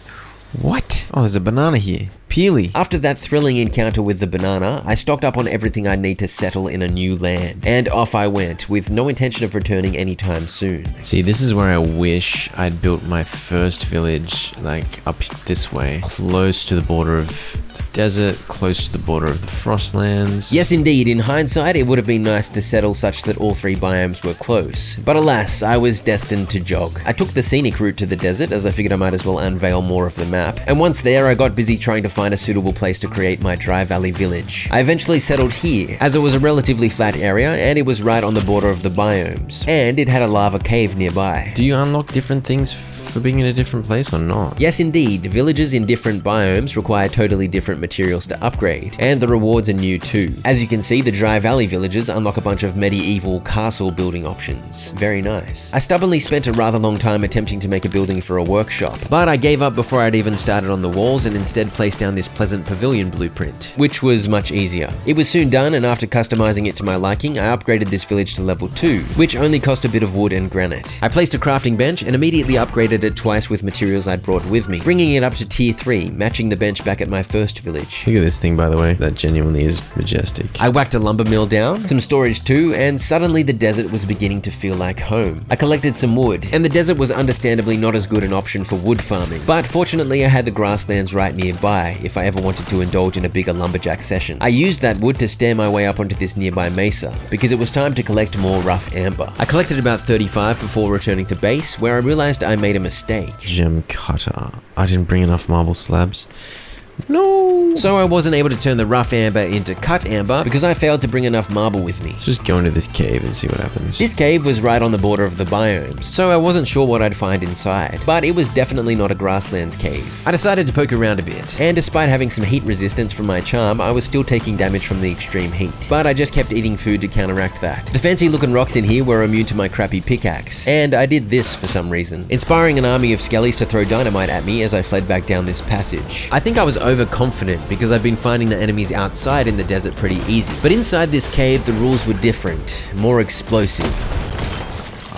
[SPEAKER 2] What? Oh, there's a banana here. Peely.
[SPEAKER 1] After that thrilling encounter with the banana, I stocked up on everything I need to settle in a new land, and off I went, with no intention of returning anytime soon.
[SPEAKER 2] See, this is where I wish I'd built my first village, like up this way, close to the border of the desert, close to the border of the Frostlands.
[SPEAKER 1] Yes, indeed. In hindsight, it would have been nice to settle such that all 3 biomes were close. But alas, I was destined to jog. I took the scenic route to the desert, as I figured I might as well unveil more of the map. And once there, I got busy trying to find a suitable place to create my Dry Valley village. I eventually settled here, as it was a relatively flat area and it was right on the border of the biomes, and it had a lava cave nearby.
[SPEAKER 2] Do you unlock different things for being in a different place or not?
[SPEAKER 1] Yes, indeed. Villages in different biomes require totally different materials to upgrade, and the rewards are new too. As you can see, the Dry Valley villages unlock a bunch of medieval castle building options. Very nice. I stubbornly spent a rather long time attempting to make a building for a workshop, but I gave up before I'd even started on the walls and instead placed down this pleasant pavilion blueprint, which was much easier. It was soon done, and after customizing it to my liking, I upgraded this village to level 2, which only cost a bit of wood and granite. I placed a crafting bench and immediately upgraded it twice with materials I'd brought with me, bringing it up to tier 3, matching the bench back at my first village.
[SPEAKER 2] Look at this thing, by the way. That genuinely is majestic.
[SPEAKER 1] I whacked a lumber mill down, some storage too, and suddenly the desert was beginning to feel like home. I collected some wood, and the desert was understandably not as good an option for wood farming, but fortunately I had the grasslands right nearby if I ever wanted to indulge in a bigger lumberjack session. I used that wood to stair my way up onto this nearby mesa, because it was time to collect more rough amber. I collected about 35 before returning to base, where I realized I made a mistake.
[SPEAKER 2] Gem cutter. I didn't bring enough marble slabs. No.
[SPEAKER 1] So I wasn't able to turn the rough amber into cut amber because I failed to bring enough marble with me.
[SPEAKER 2] Let's just go into this cave and see what happens.
[SPEAKER 1] This cave was right on the border of the biomes, so I wasn't sure what I'd find inside, but it was definitely not a grasslands cave. I decided to poke around a bit, and despite having some heat resistance from my charm, I was still taking damage from the extreme heat, but I just kept eating food to counteract that. The fancy looking rocks in here were immune to my crappy pickaxe, and I did this for some reason, inspiring an army of skellies to throw dynamite at me as I fled back down this passage. I think I was overconfident because I've been finding the enemies outside in the desert pretty easy, but inside this cave the rules were different, more explosive.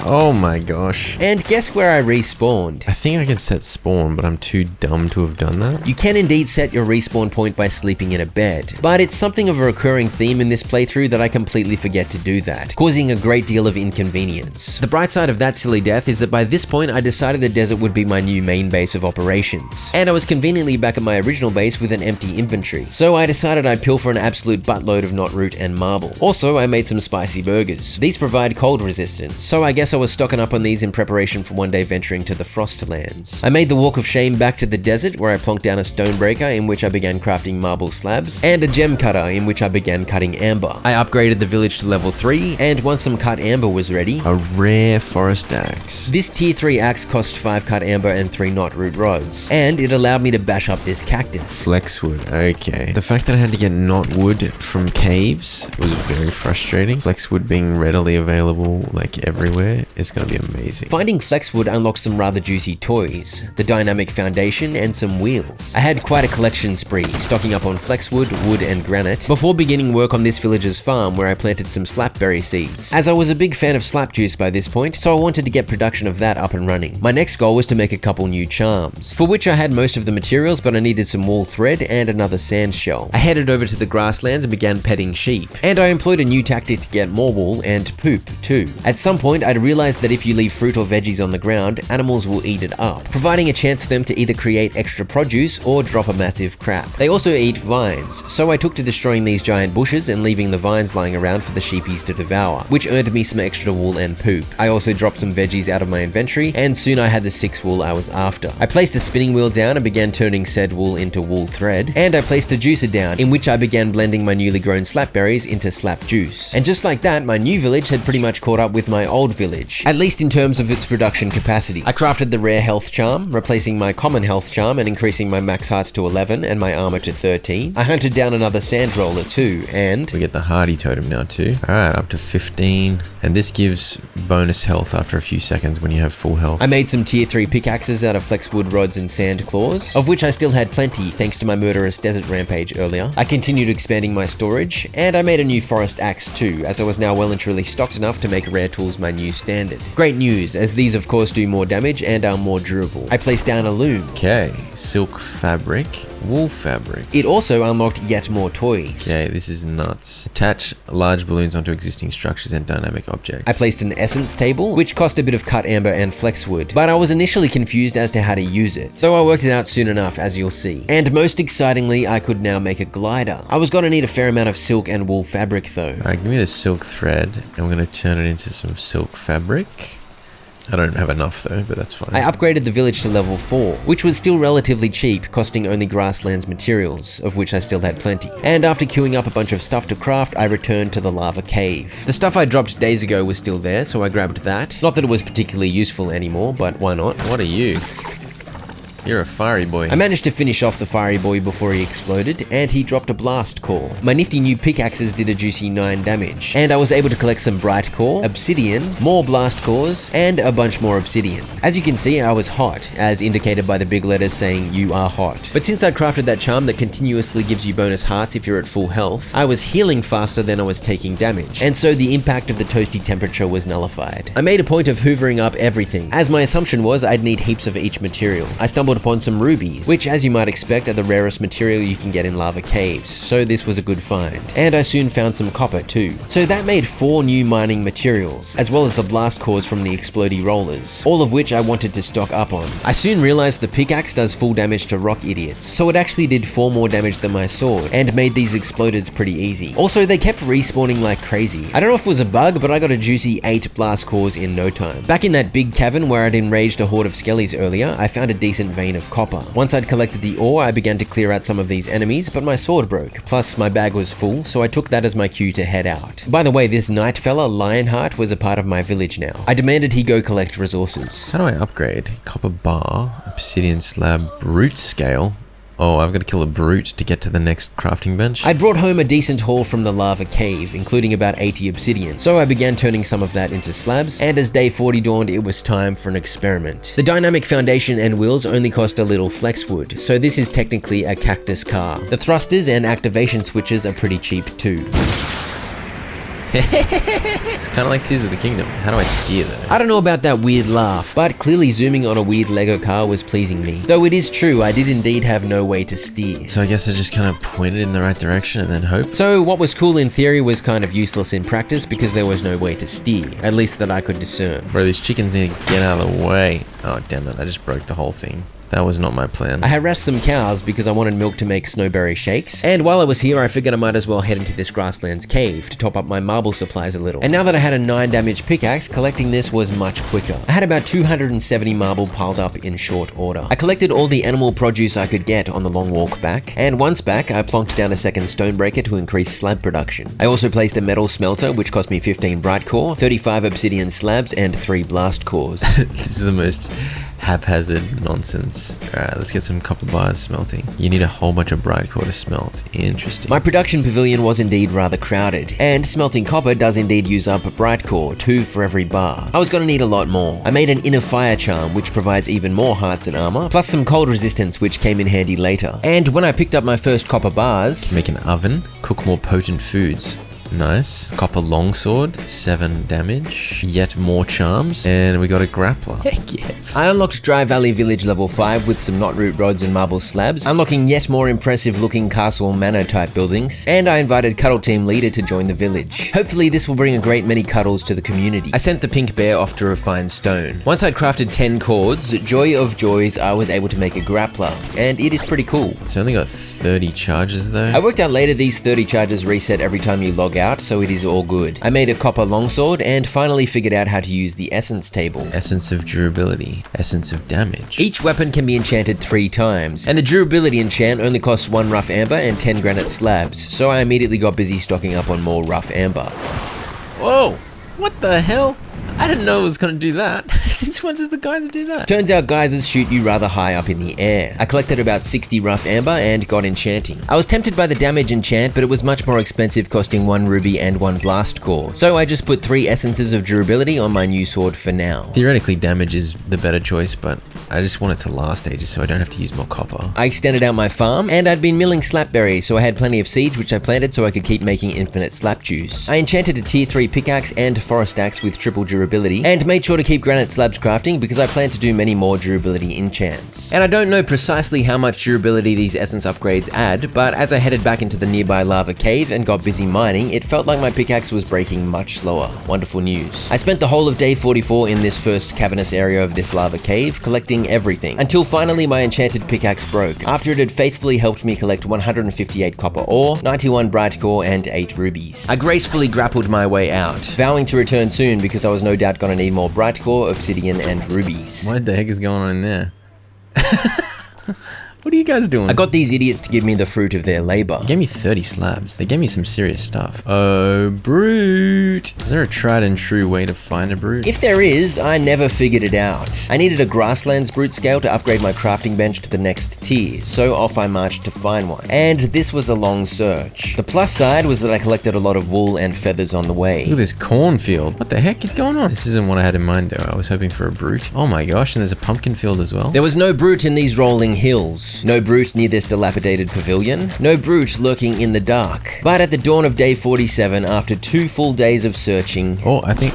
[SPEAKER 2] Oh my gosh.
[SPEAKER 1] And guess where I respawned?
[SPEAKER 2] I think I can set spawn, but I'm too dumb to have done that.
[SPEAKER 1] You can indeed set your respawn point by sleeping in a bed, but it's something of a recurring theme in this playthrough that I completely forget to do that, causing a great deal of inconvenience. The bright side of that silly death is that by this point I decided the desert would be my new main base of operations, and I was conveniently back at my original base with an empty inventory, so I decided I'd pilfer an absolute buttload of knot root and marble. Also, I made some spicy burgers. These provide cold resistance, so I guess I was stocking up on these in preparation for one day venturing to the Frostlands. I made the walk of shame back to the desert where I plonked down a stonebreaker in which I began crafting marble slabs, and a gem cutter in which I began cutting amber. I upgraded the village to level 3, and once some cut amber was ready,
[SPEAKER 2] A rare forest axe.
[SPEAKER 1] this tier 3 axe cost 5 cut amber and 3 knot root rods, and it allowed me to bash up this cactus.
[SPEAKER 2] Flexwood, okay. The fact that I had to get knot wood from caves was very frustrating. Flexwood being readily available like everywhere is gonna be amazing.
[SPEAKER 1] Finding flexwood unlocked some rather juicy toys, the dynamic foundation, and some wheels. I had quite a collection spree, stocking up on flexwood, wood, and granite, before beginning work on this villager's farm where I planted some slapberry seeds, as I was a big fan of slap juice by this point, so I wanted to get production of that up and running. My next goal was to make a couple new charms, for which I had most of the materials, but I needed some wool thread and another sand shell. I headed over to the grasslands and began petting sheep, and I employed a new tactic to get more wool and poop too. At some point, I'd realized that if you leave fruit or veggies on the ground, animals will eat it up, providing a chance for them to either create extra produce or drop a massive crap. They also eat vines, so I took to destroying these giant bushes and leaving the vines lying around for the sheepies to devour, which earned me some extra wool and poop. I also dropped some veggies out of my inventory, and soon I had the 6 wool I was after. I placed a spinning wheel down and began turning said wool into wool thread, and I placed a juicer down, in which I began blending my newly grown slapberries into slap juice. And just like that, my new village had pretty much caught up with my old village, at least in terms of its production capacity. I crafted the rare health charm, replacing my common health charm and increasing my max hearts to 11 and my armor to 13. I hunted down another sand roller too, and
[SPEAKER 2] We get the hardy totem now too. Alright, up to 15. And this gives bonus health after a few seconds when you have full health.
[SPEAKER 1] I made some tier 3 pickaxes out of flexwood rods and sand claws, of which I still had plenty thanks to my murderous desert rampage earlier. I continued expanding my storage, and I made a new forest axe too, as I was now well and truly stocked enough to make rare tools my new standard. Great news, as these of course do more damage and are more durable. I placed down a loom.
[SPEAKER 2] Okay, silk fabric, wool fabric.
[SPEAKER 1] It also unlocked yet more toys.
[SPEAKER 2] Okay, this is nuts. Attach large balloons onto existing structures and dynamic objects.
[SPEAKER 1] I placed an essence table, which cost a bit of cut amber and flexwood, but I was initially confused as to how to use it, so I worked it out soon enough, as you'll see. And most excitingly, I could now make a glider. I was gonna need a fair amount of silk and wool fabric though.
[SPEAKER 2] Alright, give me the silk thread, and we're gonna turn it into some silk fabric. I don't have enough though, but that's fine.
[SPEAKER 1] I upgraded the village to level 4, which was still relatively cheap, costing only grasslands materials, of which I still had plenty. And after queuing up a bunch of stuff to craft, I returned to the lava cave. The stuff I dropped days ago was still there, so I grabbed that. Not that it was particularly useful anymore, but why not?
[SPEAKER 2] What are you? You're a fiery boy.
[SPEAKER 1] I managed to finish off the fiery boy before he exploded, and he dropped a blast core. My nifty new pickaxes did a juicy 9 damage, and I was able to collect some bright core, obsidian, more blast cores, and a bunch more obsidian. As you can see, I was hot, as indicated by the big letters saying "You are hot." But since I'd crafted that charm that continuously gives you bonus hearts if you're at full health, I was healing faster than I was taking damage, and so the impact of the toasty temperature was nullified. I made a point of hoovering up everything, as my assumption was I'd need heaps of each material. I stumbled upon some rubies, which as you might expect are the rarest material you can get in lava caves, so this was a good find. And I soon found some copper too. So that made 4 new mining materials, as well as the blast cores from the explodey rollers, all of which I wanted to stock up on. I soon realized the pickaxe does full damage to rock idiots, so it actually did 4 more damage than my sword, and made these exploders pretty easy. Also, they kept respawning like crazy. I don't know if it was a bug, but I got a juicy 8 blast cores in no time. Back in that big cavern where I'd enraged a horde of skellies earlier, I found a decent vein vein of copper. Once I'd collected the ore, I began to clear out some of these enemies, but my sword broke. Plus, my bag was full, so I took that as my cue to head out. By the way, this knight fella, Lionheart, was a part of my village now. I demanded he go collect resources.
[SPEAKER 2] How do I upgrade? Copper bar, obsidian slab, brute scale. Oh, I've got to kill a brute to get to the next crafting bench.
[SPEAKER 1] I'd brought home a decent haul from the lava cave, including about 80 obsidian, so I began turning some of that into slabs, and as day 40 dawned, it was time for an experiment. The dynamic foundation and wheels only cost a little flex wood, so this is technically a cactus car. The thrusters and activation switches are pretty cheap too.
[SPEAKER 2] It's kind of like Tears of the Kingdom. How do I steer though?
[SPEAKER 1] I don't know about that weird laugh, but clearly zooming on a weird Lego car was pleasing me. Though it is true, I did indeed have no way to steer.
[SPEAKER 2] So I guess I just kind of pointed in the right direction and then hoped.
[SPEAKER 1] So what was cool in theory was kind of useless in practice because there was no way to steer, at least that I could discern.
[SPEAKER 2] Bro, these chickens need to get out of the way. Oh, damn it. I just broke the whole thing. That was not my plan.
[SPEAKER 1] I harassed some cows because I wanted milk to make snowberry shakes, and while I was here I figured I might as well head into this grasslands cave to top up my marble supplies a little. And now that I had a 9 damage pickaxe, collecting this was much quicker. I had about 270 marble piled up in short order. I collected all the animal produce I could get on the long walk back, and once back I plonked down a second stonebreaker to increase slab production. I also placed a metal smelter which cost me 15 bright core, 35 obsidian slabs, and 3 blast cores.
[SPEAKER 2] This is the most haphazard nonsense. Alright, let's get some copper bars smelting. You need a whole bunch of bright core to smelt. Interesting.
[SPEAKER 1] My production pavilion was indeed rather crowded, and smelting copper does indeed use up a bright core, 2 for every bar. I was gonna need a lot more. I made an inner fire charm which provides even more hearts and armor, plus some cold resistance which came in handy later. And when I picked up my first copper bars,
[SPEAKER 2] make an oven, cook more potent foods. Nice. Copper longsword, 7 damage. Yet more charms. And we got a grappler. Heck yes.
[SPEAKER 1] I unlocked Dry Valley Village level 5 with some knotroot rods and marble slabs, unlocking yet more impressive looking castle manor type buildings, and I invited Cuddle Team Leader to join the village. Hopefully this will bring a great many cuddles to the community. I sent the pink bear off to refine stone. Once I'd crafted 10 cords, joy of joys, I was able to make a grappler, and it is pretty cool.
[SPEAKER 2] It's only got 30 charges though.
[SPEAKER 1] I worked out later these 30 charges reset every time you log out, so it is all good. I made a copper longsword and finally figured out how to use the essence table.
[SPEAKER 2] Essence of durability, essence of damage.
[SPEAKER 1] Each weapon can be enchanted 3 times, and the durability enchant only costs 1 rough amber and 10 granite slabs, so I immediately got busy stocking up on more rough amber.
[SPEAKER 2] Whoa, what the hell? I didn't know it was gonna do that. Since when does the geyser do that?
[SPEAKER 1] Turns out geysers shoot you rather high up in the air. I collected about 60 rough amber and got enchanting. I was tempted by the damage enchant, but it was much more expensive, costing 1 ruby and 1 blast core. So I just put 3 essences of durability on my new sword for now.
[SPEAKER 2] Theoretically, damage is the better choice, but I just want it to last ages so I don't have to use more copper.
[SPEAKER 1] I extended out my farm, and I'd been milling slapberries, so I had plenty of seeds which I planted so I could keep making infinite slap juice. I enchanted a tier 3 pickaxe and forest axe with triple durability, and made sure to keep granite slabs crafting because I plan to do many more durability enchants. And I don't know precisely how much durability these essence upgrades add, but as I headed back into the nearby lava cave and got busy mining, it felt like my pickaxe was breaking much slower. Wonderful news. I spent the whole of day 44 in this first cavernous area of this lava cave, collecting everything, until finally my enchanted pickaxe broke, after it had faithfully helped me collect 158 copper ore, 91 bright core, and 8 rubies. I gracefully grappled my way out, vowing to return soon because I was no doubt gonna need more bright core, obsidian, and rubies.
[SPEAKER 2] What the heck is going on in there? What are you guys doing?
[SPEAKER 1] I got these idiots to give me the fruit of their labor.
[SPEAKER 2] They gave me 30 slabs. They gave me some serious stuff. Oh, brute. Is there a tried and true way to find a brute?
[SPEAKER 1] If there is, I never figured it out. I needed a grasslands brute scale to upgrade my crafting bench to the next tier, so off I marched to find one. And this was a long search. The plus side was that I collected a lot of wool and feathers on the way.
[SPEAKER 2] Look at this cornfield. What the heck is going on? This isn't what I had in mind though. I was hoping for a brute. Oh my gosh, and there's a pumpkin field as well.
[SPEAKER 1] There was no brute in these rolling hills. No brute near this dilapidated pavilion. No brute lurking in the dark. But at the dawn of day 47, after 2 full days of searching...
[SPEAKER 2] Oh, I think...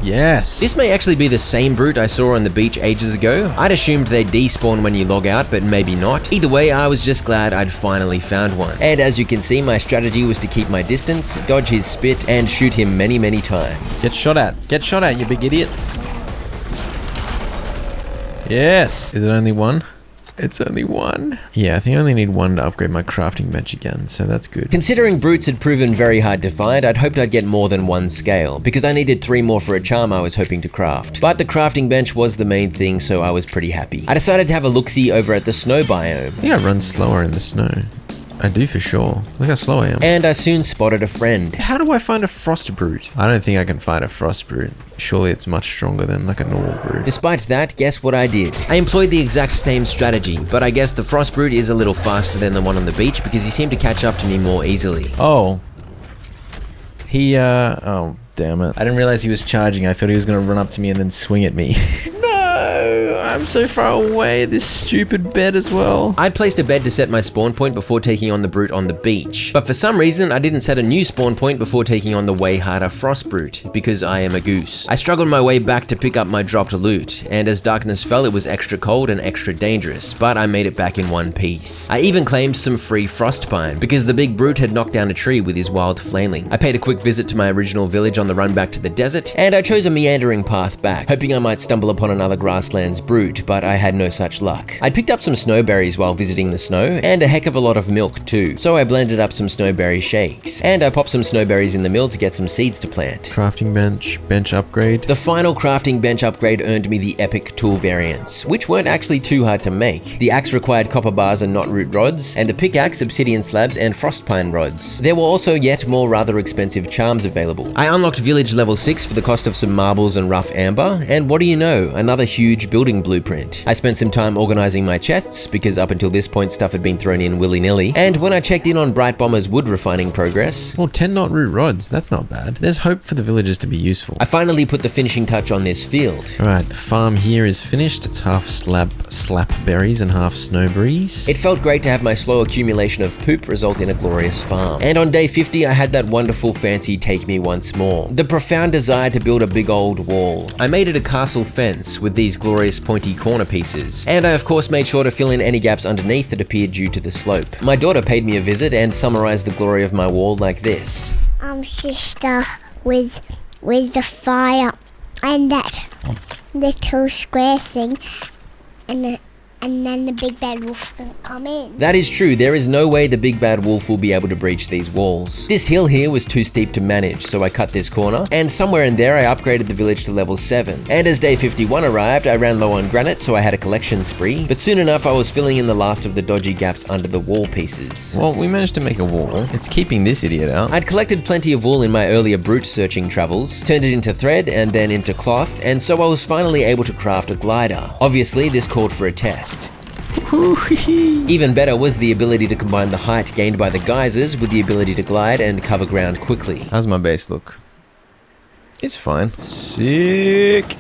[SPEAKER 2] Yes.
[SPEAKER 1] This may actually be the same brute I saw on the beach ages ago. I'd assumed they despawn when you log out, but maybe not. Either way, I was just glad I'd finally found one. And as you can see, my strategy was to keep my distance, dodge his spit, and shoot him many, many times.
[SPEAKER 2] Get shot at. Get shot at, you big idiot. Yes. Is it only one? It's only one. Yeah, I think I only need one to upgrade my crafting bench again, so that's good.
[SPEAKER 1] Considering brutes had proven very hard to find, I'd hoped I'd get more than one scale, because I needed 3 more for a charm I was hoping to craft. But the crafting bench was the main thing, so I was pretty happy. I decided to have a look-see over at the snow biome.
[SPEAKER 2] I think I run slower in the snow. I do for sure. Look how slow I am.
[SPEAKER 1] And I soon spotted a friend.
[SPEAKER 2] How do I find a frost brute? I don't think I can find a frost brute. Surely it's much stronger than like a normal brute.
[SPEAKER 1] Despite that, guess what I did? I employed the exact same strategy, but I guess the frost brute is a little faster than the one on the beach because he seemed to catch up to me more easily.
[SPEAKER 2] Oh. Oh, damn it. I didn't realize he was charging. I thought he was going to run up to me and then swing at me. No, I'm so far away. This stupid bed as well.
[SPEAKER 1] I'd placed a bed to set my spawn point before taking on the brute on the beach. But for some reason, I didn't set a new spawn point before taking on the way harder frost brute, because I am a goose. I struggled my way back to pick up my dropped loot, and as darkness fell, it was extra cold and extra dangerous, but I made it back in one piece. I even claimed some free frost pine, because the big brute had knocked down a tree with his wild flailing. I paid a quick visit to my original village on the run back to the desert, and I chose a meandering path back, hoping I might stumble upon another grasslands brute, but I had no such luck. I'd picked up some snowberries while visiting the snow, and a heck of a lot of milk too, so I blended up some snowberry shakes, and I popped some snowberries in the mill to get some seeds to plant.
[SPEAKER 2] Crafting bench upgrade.
[SPEAKER 1] The final crafting bench upgrade earned me the epic tool variants, which weren't actually too hard to make. The axe required copper bars and knotroot rods, and the pickaxe obsidian slabs and frost pine rods. There were also yet more rather expensive charms available. I unlocked village level 6 for the cost of some marbles and rough amber, and what do you know, another huge building blueprint. I spent some time organizing my chests, because up until this point stuff had been thrown in willy-nilly, and when I checked in on Bright Bomber's wood refining progress,
[SPEAKER 2] well, 10 knotroot rods, that's not bad. There's hope for the villagers to be useful.
[SPEAKER 1] I finally put the finishing touch on this field.
[SPEAKER 2] Alright, the farm here is finished. It's half slap berries and half snowberries.
[SPEAKER 1] It felt great to have my slow accumulation of poop result in a glorious farm. And on day 50, I had that wonderful fancy take me once more. The profound desire to build a big old wall. I made it a castle fence with these glorious pointy corner pieces. And I of course made sure to fill in any gaps underneath that appeared due to the slope. My daughter paid me a visit and summarized the glory of my wall like this.
[SPEAKER 3] Sister, with the fire and that little square thing, and then the big bad wolf can come in.
[SPEAKER 1] That is true, there is no way the big bad wolf will be able to breach these walls. This hill here was too steep to manage, so I cut this corner, and somewhere in there I upgraded the village to level 7. And as day 51 arrived, I ran low on granite, so I had a collection spree, but soon enough I was filling in the last of the dodgy gaps under the wall pieces.
[SPEAKER 2] Well, we managed to make a wall. It's keeping this idiot out.
[SPEAKER 1] I'd collected plenty of wool in my earlier brute searching travels, turned it into thread and then into cloth, and so I was finally able to craft a glider. Obviously, this called for a test. Even better was the ability to combine the height gained by the geysers with the ability to glide and cover ground quickly.
[SPEAKER 2] How's my base look? It's fine. Sick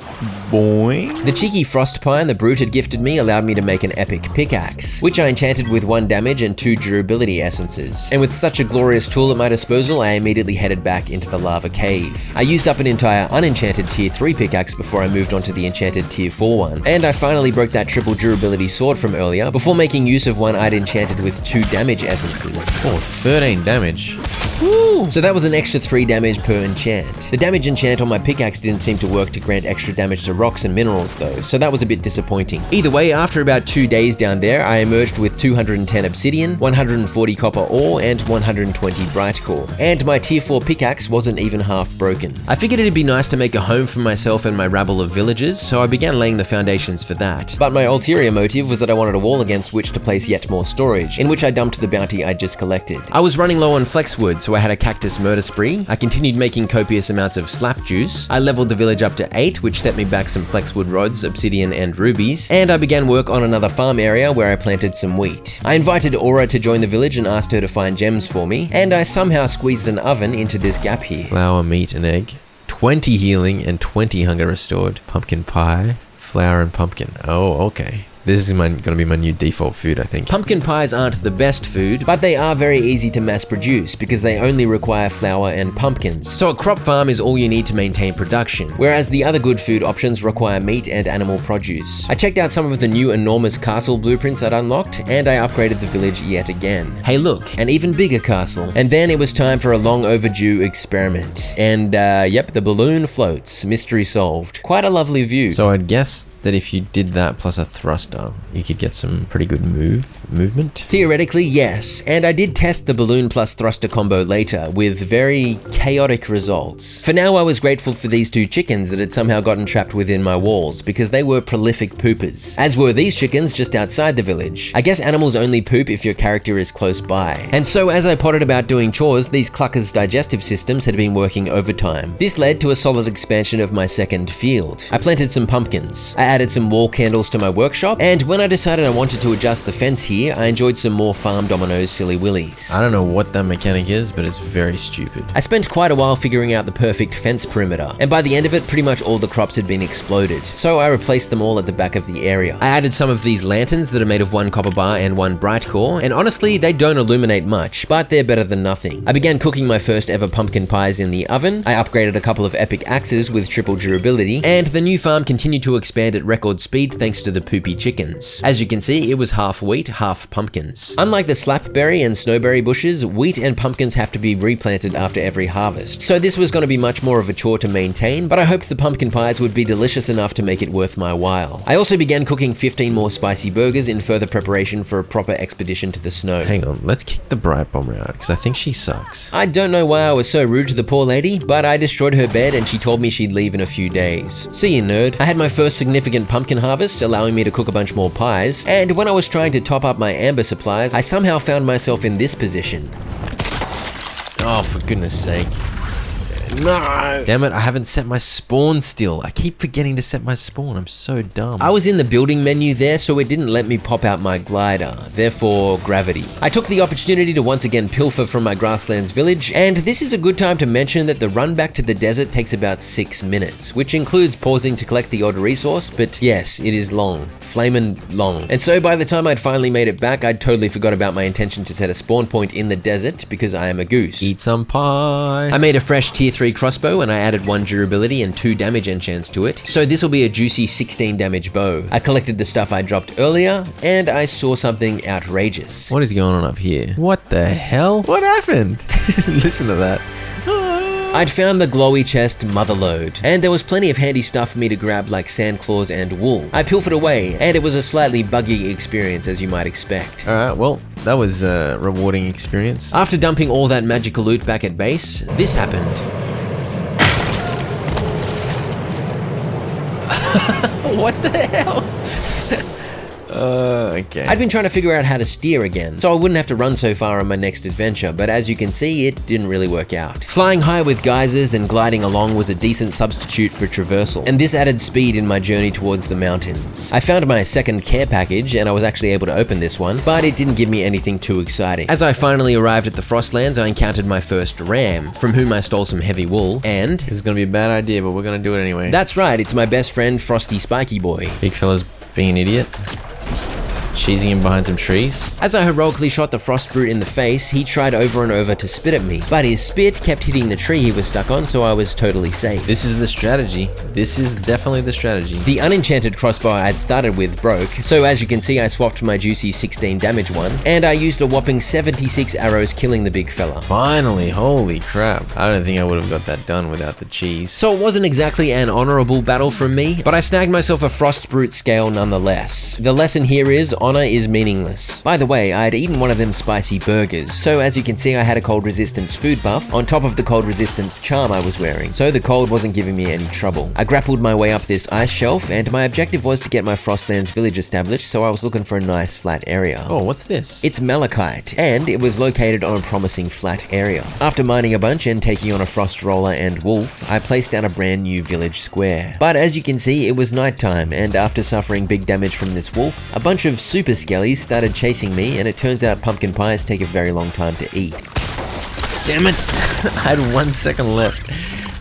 [SPEAKER 2] boy.
[SPEAKER 1] The cheeky frost pine the brute had gifted me allowed me to make an epic pickaxe, which I enchanted with 1 damage and 2 durability essences. And with such a glorious tool at my disposal, I immediately headed back into the lava cave. I used up an entire unenchanted tier 3 pickaxe before I moved on to the enchanted tier 4 one, and I finally broke that triple durability sword from earlier before making use of one I'd enchanted with 2 damage essences.
[SPEAKER 2] Oh, 13 damage.
[SPEAKER 1] Woo! So that was an extra 3 damage per enchant. The damage enchant on my pickaxe didn't seem to work to grant extra damage to rocks and minerals though, so that was a bit disappointing. Either way, after about 2 days down there, I emerged with 210 obsidian, 140 copper ore, and 120 bright core. And my tier 4 pickaxe wasn't even half broken. I figured it'd be nice to make a home for myself and my rabble of villagers, so I began laying the foundations for that. But my ulterior motive was that I wanted a wall against which to place yet more storage, in which I dumped the bounty I'd just collected. I was running low on flexwood, so I had a cactus murder spree. I continued making copious amounts of slap juice. I leveled the village up to 8, which set me back some flexwood rods, obsidian, and rubies. And I began work on another farm area where I planted some wheat. I invited Aura to join the village and asked her to find gems for me, and I somehow squeezed an oven into this gap here.
[SPEAKER 2] Flour, meat, and egg. 20 healing and 20 hunger restored. Pumpkin pie, flour, and pumpkin. Oh, okay. This is going to be my new default food, I think.
[SPEAKER 1] Pumpkin pies aren't the best food, but they are very easy to mass produce because they only require flour and pumpkins. So a crop farm is all you need to maintain production, whereas the other good food options require meat and animal produce. I checked out some of the new enormous castle blueprints I'd unlocked, and I upgraded the village yet again. Hey look, an even bigger castle. And then it was time for a long overdue experiment. And yep, the balloon floats. Mystery solved. Quite a lovely view.
[SPEAKER 2] So I'd guess that if you did that plus a thruster, you could get some pretty good movement.
[SPEAKER 1] Theoretically, yes, and I did test the balloon plus thruster combo later with very chaotic results. For now, I was grateful for these two chickens that had somehow gotten trapped within my walls because they were prolific poopers, as were these chickens just outside the village. I guess animals only poop if your character is close by. And so as I potted about doing chores, these cluckers' digestive systems had been working overtime. This led to a solid expansion of my second field. I planted some pumpkins. I added some wall candles to my workshop, and when I decided I wanted to adjust the fence here, I enjoyed some more Farm Domino's Silly Willies.
[SPEAKER 2] I don't know what that mechanic is, but it's very stupid.
[SPEAKER 1] I spent quite a while figuring out the perfect fence perimeter, and by the end of it, pretty much all the crops had been exploded, so I replaced them all at the back of the area. I added some of these lanterns that are made of 1 copper bar and 1 bright core, and honestly, they don't illuminate much, but they're better than nothing. I began cooking my first ever pumpkin pies in the oven. I upgraded a couple of epic axes with triple durability, and the new farm continued to expand at record speed thanks to the poopy chickens. As you can see, it was half wheat, half pumpkins. Unlike the slapberry and snowberry bushes, wheat and pumpkins have to be replanted after every harvest. So this was going to be much more of a chore to maintain, but I hoped the pumpkin pies would be delicious enough to make it worth my while. I also began cooking 15 more spicy burgers in further preparation for a proper expedition to the snow.
[SPEAKER 2] Hang on, let's kick the bright bomber out, because I think she sucks.
[SPEAKER 1] I don't know why I was so rude to the poor lady, but I destroyed her bed and she told me she'd leave in a few days. See you, nerd. I had my first significant pumpkin harvest, allowing me to cook a bunch more pies, and when I was trying to top up my amber supplies, I somehow found myself in this position.
[SPEAKER 2] Oh, for goodness sake. No! Damn it, I haven't set my spawn still. I keep forgetting to set my spawn. I'm so dumb.
[SPEAKER 1] I was in the building menu there, so it didn't let me pop out my glider, therefore gravity. I took the opportunity to once again pilfer from my grasslands village, and this is a good time to mention that the run back to the desert takes about 6 minutes, which includes pausing to collect the odd resource, but yes, it is long. Flamin' long. And so by the time I'd finally made it back, I'd totally forgot about my intention to set a spawn point in the desert because I am a goose.
[SPEAKER 2] Eat some pie.
[SPEAKER 1] I made a fresh tier 3 crossbow and I added 1 durability and 2 damage enchants to it, so this will be a juicy 16 damage bow. I collected the stuff I dropped earlier, and I saw something outrageous.
[SPEAKER 2] What is going on up here? What the hell? What happened? Listen to that.
[SPEAKER 1] I'd found the glowy chest motherlode, and there was plenty of handy stuff for me to grab like sand claws and wool. I pilfered away, and it was a slightly buggy experience as you might expect.
[SPEAKER 2] Alright, well, that was a rewarding experience.
[SPEAKER 1] After dumping all that magical loot back at base, this happened.
[SPEAKER 2] What the hell? Okay.
[SPEAKER 1] I'd been trying to figure out how to steer again, so I wouldn't have to run so far on my next adventure, but as you can see, it didn't really work out. Flying high with geysers and gliding along was a decent substitute for traversal, and this added speed in my journey towards the mountains. I found my second care package, and I was actually able to open this one, but it didn't give me anything too exciting. As I finally arrived at the Frostlands, I encountered my first ram, from whom I stole some heavy wool, and...
[SPEAKER 2] This is gonna be a bad idea, but we're gonna do it anyway.
[SPEAKER 1] That's right, it's my best friend, Frosty Spiky Boy.
[SPEAKER 2] Big fella's being an idiot. Cheesing him behind some trees.
[SPEAKER 1] As I heroically shot the frost brute in the face, he tried over and over to spit at me, but his spit kept hitting the tree he was stuck on, so I was totally safe.
[SPEAKER 2] This is the strategy. This is definitely the strategy.
[SPEAKER 1] The unenchanted crossbow I'd started with broke, so as you can see, I swapped my juicy 16 damage one, and I used a whopping 76 arrows killing the big fella.
[SPEAKER 2] Finally, holy crap. I don't think I would have got that done without the cheese.
[SPEAKER 1] So it wasn't exactly an honorable battle from me, but I snagged myself a frost brute scale nonetheless. The lesson here is, honor is meaningless. By the way, I had eaten one of them spicy burgers, so as you can see I had a cold resistance food buff on top of the cold resistance charm I was wearing, so the cold wasn't giving me any trouble. I grappled my way up this ice shelf, and my objective was to get my Frostlands village established, so I was looking for a nice flat area.
[SPEAKER 2] Oh, what's this?
[SPEAKER 1] It's malachite, and it was located on a promising flat area. After mining a bunch and taking on a frost roller and wolf, I placed down a brand new village square. But as you can see, it was nighttime, and after suffering big damage from this wolf, a bunch of super skellies started chasing me, and it turns out pumpkin pies take a very long time to eat.
[SPEAKER 2] Damn it! I had 1 second left.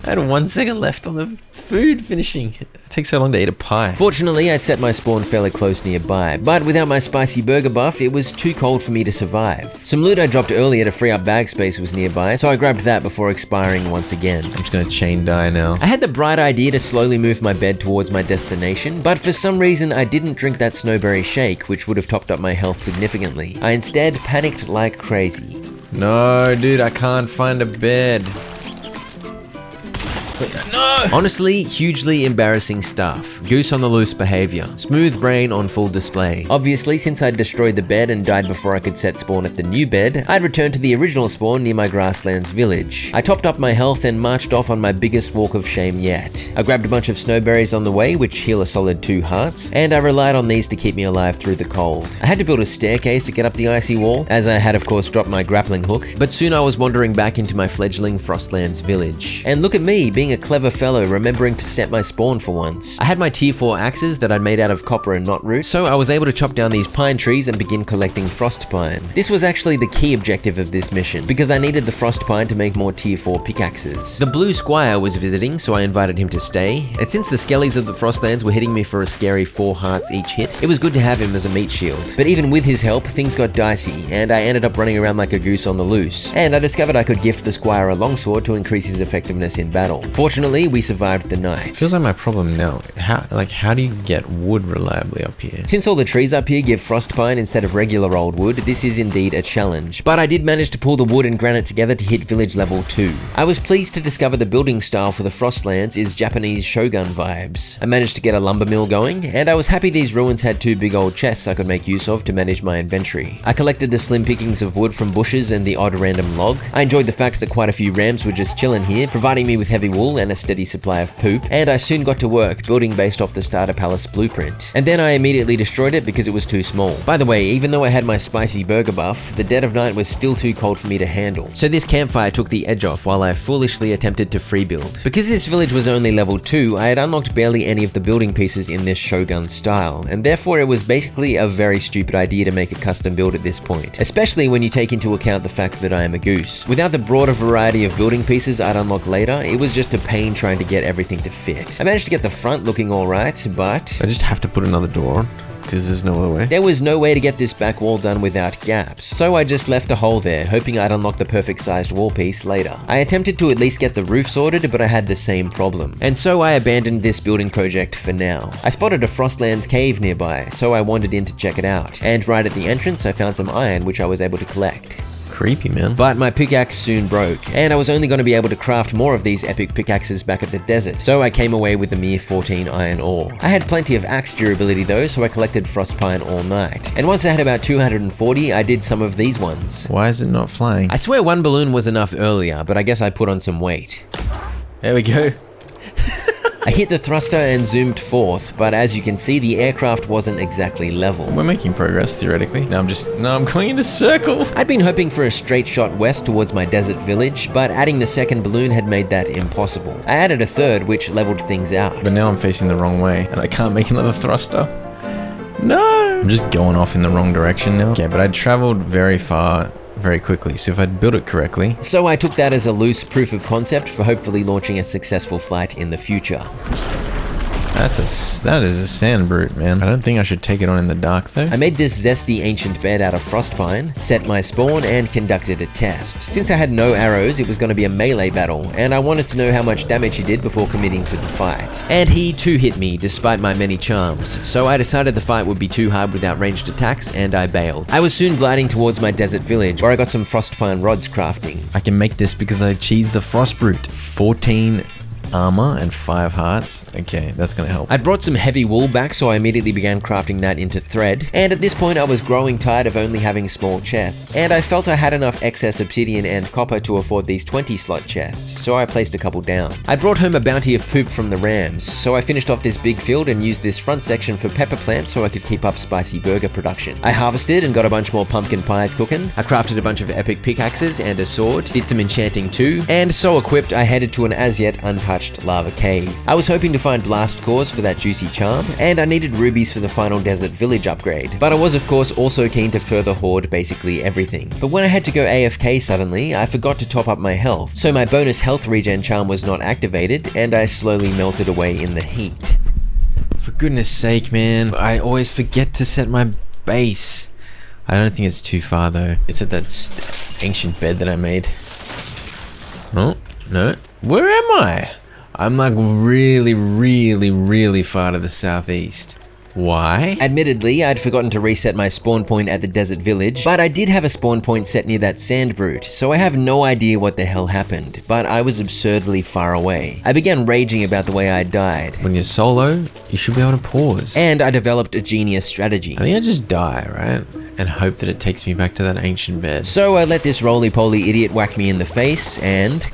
[SPEAKER 2] I had 1 second left on the food finishing. It takes so long to eat a pie.
[SPEAKER 1] Fortunately, I'd set my spawn fairly close nearby, but without my spicy burger buff, it was too cold for me to survive. Some loot I dropped earlier to free up bag space was nearby, so I grabbed that before expiring once again.
[SPEAKER 2] I'm just gonna chain die now.
[SPEAKER 1] I had the bright idea to slowly move my bed towards my destination, but for some reason I didn't drink that snowberry shake, which would have topped up my health significantly. I instead panicked like crazy.
[SPEAKER 2] No, dude, I can't find a bed. No! Honestly, hugely embarrassing stuff. Goose on the loose behavior. Smooth brain on full display.
[SPEAKER 1] Obviously, since I'd destroyed the bed and died before I could set spawn at the new bed, I'd returned to the original spawn near my grasslands village. I topped up my health and marched off on my biggest walk of shame yet. I grabbed a bunch of snowberries on the way, which heal a solid 2 hearts, and I relied on these to keep me alive through the cold. I had to build a staircase to get up the icy wall, as I had of course dropped my grappling hook, but soon I was wandering back into my fledgling Frostlands village. And look at me, being a clever fellow, remembering to set my spawn for once. I had my tier 4 axes that I'd made out of copper and knotroot, so I was able to chop down these pine trees and begin collecting frost pine. This was actually the key objective of this mission, because I needed the frost pine to make more tier 4 pickaxes. The blue squire was visiting, so I invited him to stay, and since the skellies of the Frostlands were hitting me for a scary 4 hearts each hit, it was good to have him as a meat shield. But even with his help, things got dicey, and I ended up running around like a goose on the loose. And I discovered I could gift the squire a longsword to increase his effectiveness in battle. Fortunately, we survived the night.
[SPEAKER 2] Feels like my problem now. How do you get wood reliably up here?
[SPEAKER 1] Since all the trees up here give frost pine instead of regular old wood, this is indeed a challenge. But I did manage to pull the wood and granite together to hit village level 2. I was pleased to discover the building style for the Frostlands is Japanese shogun vibes. I managed to get a lumber mill going, and I was happy these ruins had 2 big old chests I could make use of to manage my inventory. I collected the slim pickings of wood from bushes and the odd random log. I enjoyed the fact that quite a few rams were just chilling here, providing me with heavy wool and a steady supply of poop, and I soon got to work building based off the starter palace blueprint. And then I immediately destroyed it because it was too small. By the way, even though I had my spicy burger buff, the dead of night was still too cold for me to handle. So this campfire took the edge off while I foolishly attempted to free build. Because this village was only level 2, I had unlocked barely any of the building pieces in this shogun style, and therefore it was basically a very stupid idea to make a custom build at this point, especially when you take into account the fact that I am a goose. Without the broader variety of building pieces I'd unlock later, it was just a pain trying to get everything to fit. I managed to get the front looking alright, but
[SPEAKER 2] I just have to put another door on, because there's no other way.
[SPEAKER 1] There was no way to get this back wall done without gaps, so I just left a hole there, hoping I'd unlock the perfect sized wall piece later. I attempted to at least get the roof sorted, but I had the same problem, and so I abandoned this building project for now. I spotted a Frostlands cave nearby, so I wandered in to check it out, and right at the entrance I found some iron which I was able to collect.
[SPEAKER 2] Creepy, man.
[SPEAKER 1] But my pickaxe soon broke, and I was only going to be able to craft more of these epic pickaxes back at the desert, so I came away with a mere 14 iron ore. I had plenty of axe durability though, so I collected frost pine all night. And once I had about 240, I did some of these ones.
[SPEAKER 2] Why is it not flying?
[SPEAKER 1] I swear one balloon was enough earlier, but I guess I put on some weight.
[SPEAKER 2] There we go.
[SPEAKER 1] I hit the thruster and zoomed forth, but as you can see, the aircraft wasn't exactly level.
[SPEAKER 2] We're making progress, theoretically. No, I'm going in a circle.
[SPEAKER 1] I'd been hoping for a straight shot west towards my desert village, but adding the second balloon had made that impossible. I added a third, which leveled things out.
[SPEAKER 2] But now I'm facing the wrong way, and I can't make another thruster. No! I'm just going off in the wrong direction now. Okay, but I traveled very far very quickly, so if I'd built it correctly.
[SPEAKER 1] So I took that as a loose proof of concept for hopefully launching a successful flight in the future.
[SPEAKER 2] That is a sand brute, man. I don't think I should take it on in the dark though.
[SPEAKER 1] I made this zesty ancient bed out of frost pine, set my spawn, and conducted a test. Since I had no arrows, it was going to be a melee battle, and I wanted to know how much damage he did before committing to the fight. And he too hit me, despite my many charms, so I decided the fight would be too hard without ranged attacks, and I bailed. I was soon gliding towards my desert village, where I got some frost pine rods crafting.
[SPEAKER 2] I can make this because I cheesed the frost brute. 14 armor and 5 hearts. Okay, that's gonna help.
[SPEAKER 1] I'd brought some heavy wool back, so I immediately began crafting that into thread, and at this point I was growing tired of only having small chests, and I felt I had enough excess obsidian and copper to afford these 20 slot chests, so I placed a couple down. I brought home a bounty of poop from the rams, so I finished off this big field and used this front section for pepper plants so I could keep up spicy burger production. I harvested and got a bunch more pumpkin pies cooking. I crafted a bunch of epic pickaxes and a sword, did some enchanting too, and so equipped I headed to an as yet untouched lava cave. I was hoping to find blast cores for that juicy charm, and I needed rubies for the final desert village upgrade, but I was of course also keen to further hoard basically everything. But when I had to go AFK suddenly, I forgot to top up my health, so my bonus health regen charm was not activated, and I slowly melted away in the heat.
[SPEAKER 2] For goodness sake, man, I always forget to set my base. I don't think it's too far though. It's at that ancient bed that I made. Oh, no. Where am I? I'm like really far to the southeast. Why?
[SPEAKER 1] Admittedly, I'd forgotten to reset my spawn point at the desert village, but I did have a spawn point set near that sand brute, so I have no idea what the hell happened, but I was absurdly far away. I began raging about the way I died.
[SPEAKER 2] When you're solo, you should be able to pause.
[SPEAKER 1] And I developed a genius strategy.
[SPEAKER 2] I think I just die, right? And hope that it takes me back to that ancient bed.
[SPEAKER 1] So I let this roly-poly idiot whack me in the face, and...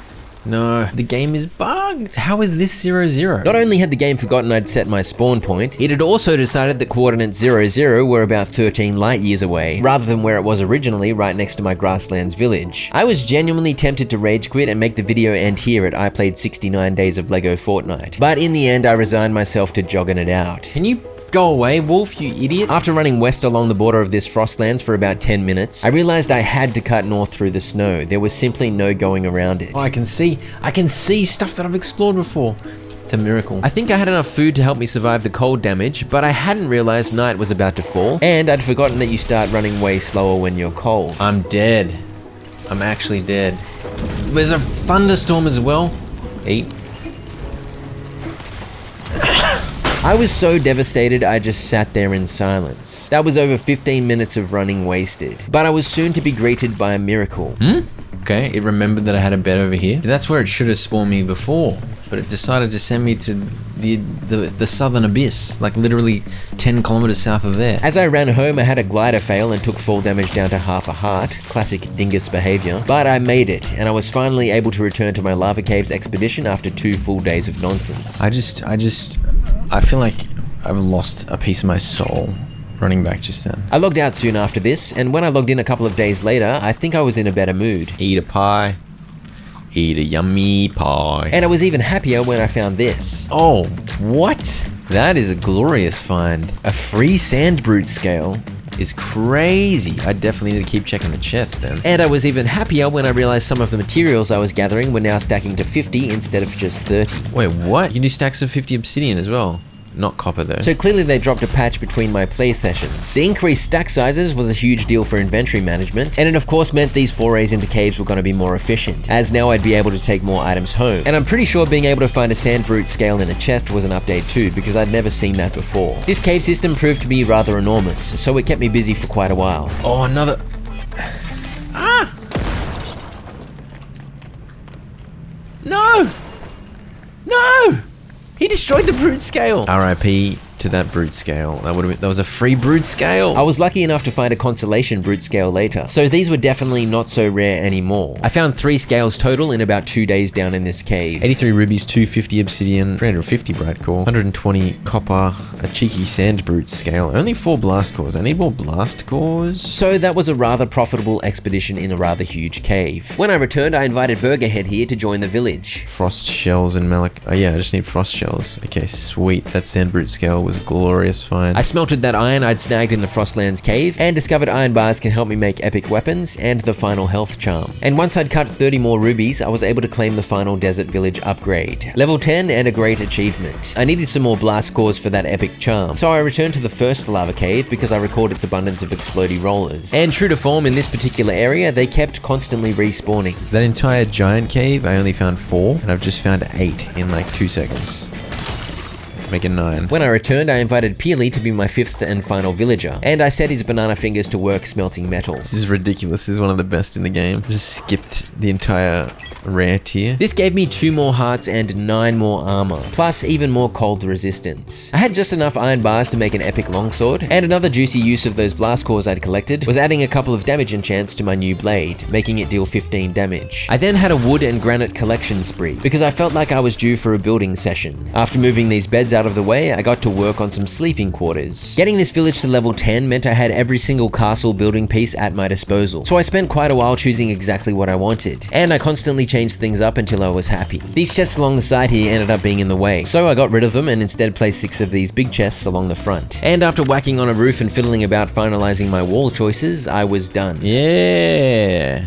[SPEAKER 2] No, the game is bugged. How is this 0-0?
[SPEAKER 1] Not only had the game forgotten I'd set my spawn point, it had also decided that coordinates 0-0 were about 13 light years away, rather than where it was originally, right next to my grasslands village. I was genuinely tempted to rage quit and make the video end here at I played 69 days of Lego Fortnite. But in the end, I resigned myself to jogging it out.
[SPEAKER 2] Can you go away, Wolf, you idiot?
[SPEAKER 1] After running west along the border of this Frostlands for about 10 minutes, I realized I had to cut north through the snow. There was simply no going around it.
[SPEAKER 2] Oh, I can see stuff that I've explored before. It's a miracle.
[SPEAKER 1] I think I had enough food to help me survive the cold damage, but I hadn't realized night was about to fall, and I'd forgotten that you start running way slower when you're cold.
[SPEAKER 2] I'm dead. I'm actually dead. There's a thunderstorm as well. Eat.
[SPEAKER 1] I was so devastated I just sat there in silence. That was over 15 minutes of running wasted. But I was soon to be greeted by a miracle.
[SPEAKER 2] Okay, it remembered that I had a bed over here. That's where it should have spawned me before. But it decided to send me to the southern abyss, like literally 10 kilometers south of there.
[SPEAKER 1] As I ran home, I had a glider fail and took fall damage down to half a heart. Classic dingus behavior. But I made it, and I was finally able to return to my lava caves expedition after 2 full days of nonsense.
[SPEAKER 2] I feel like I've lost a piece of my soul running back just then.
[SPEAKER 1] I logged out soon after this, and when I logged in a couple of days later, I think I was in a better mood.
[SPEAKER 2] Eat a pie. Eat a yummy pie.
[SPEAKER 1] And I was even happier when I found this.
[SPEAKER 2] Oh, what? That is a glorious find. A free sand brute scale is crazy. I definitely need to keep checking the chest then.
[SPEAKER 1] And I was even happier when I realized some of the materials I was gathering were now stacking to 50 instead of just 30.
[SPEAKER 2] Wait, what? You can do stacks of 50 obsidian as well. Not copper though.
[SPEAKER 1] So clearly they dropped a patch between my play sessions. The increased stack sizes was a huge deal for inventory management, and it of course meant these forays into caves were going to be more efficient, as now I'd be able to take more items home. And I'm pretty sure being able to find a sand brute scale in a chest was an update too, because I'd never seen that before. This cave system proved to be rather enormous, so it kept me busy for quite a while.
[SPEAKER 2] Oh, another... Ah! No! No! He destroyed the brute scale. RIP to that brute scale. That was a free brute scale.
[SPEAKER 1] I was lucky enough to find a consolation brute scale later, so these were definitely not so rare anymore. I found 3 scales total in about 2 days down in this cave.
[SPEAKER 2] 83 rubies, 250 obsidian, 350 bright core, 120 copper, a cheeky sand brute scale, only 4 blast cores. I need more blast cores.
[SPEAKER 1] So that was a rather profitable expedition in a rather huge cave. When I returned, I invited Burgerhead here to join the village.
[SPEAKER 2] Frost shells and oh yeah, I just need frost shells. Okay, sweet. That sand brute scale was a glorious find.
[SPEAKER 1] I smelted that iron I'd snagged in the Frostlands cave and discovered iron bars can help me make epic weapons and the final health charm. And once I'd cut 30 more rubies, I was able to claim the final desert village upgrade. Level 10 and a great achievement. I needed some more blast cores for that epic charm, so I returned to the first lava cave because I recalled its abundance of explodey rollers. And true to form in this particular area, they kept constantly respawning.
[SPEAKER 2] That entire giant cave, I only found 4, and I've just found 8 in like 2 seconds. Make it 9.
[SPEAKER 1] When I returned, I invited Peely to be my 5th and final villager, and I set his banana fingers to work smelting metal.
[SPEAKER 2] This is ridiculous. This is one of the best in the game. Just skipped the entire rare tier.
[SPEAKER 1] This gave me 2 more hearts and 9 more armor, plus even more cold resistance. I had just enough iron bars to make an epic longsword, and another juicy use of those blast cores I'd collected was adding a couple of damage enchants to my new blade, making it deal 15 damage. I then had a wood and granite collection spree, because I felt like I was due for a building session. After moving these beds out of the way, I got to work on some sleeping quarters. Getting this village to level 10 meant I had every single castle building piece at my disposal, so I spent quite a while choosing exactly what I wanted, and I constantly changed things up until I was happy. These chests along the side here ended up being in the way, so I got rid of them and instead placed 6 of these big chests along the front. And after whacking on a roof and fiddling about finalizing my wall choices, I was done.
[SPEAKER 2] Yeah.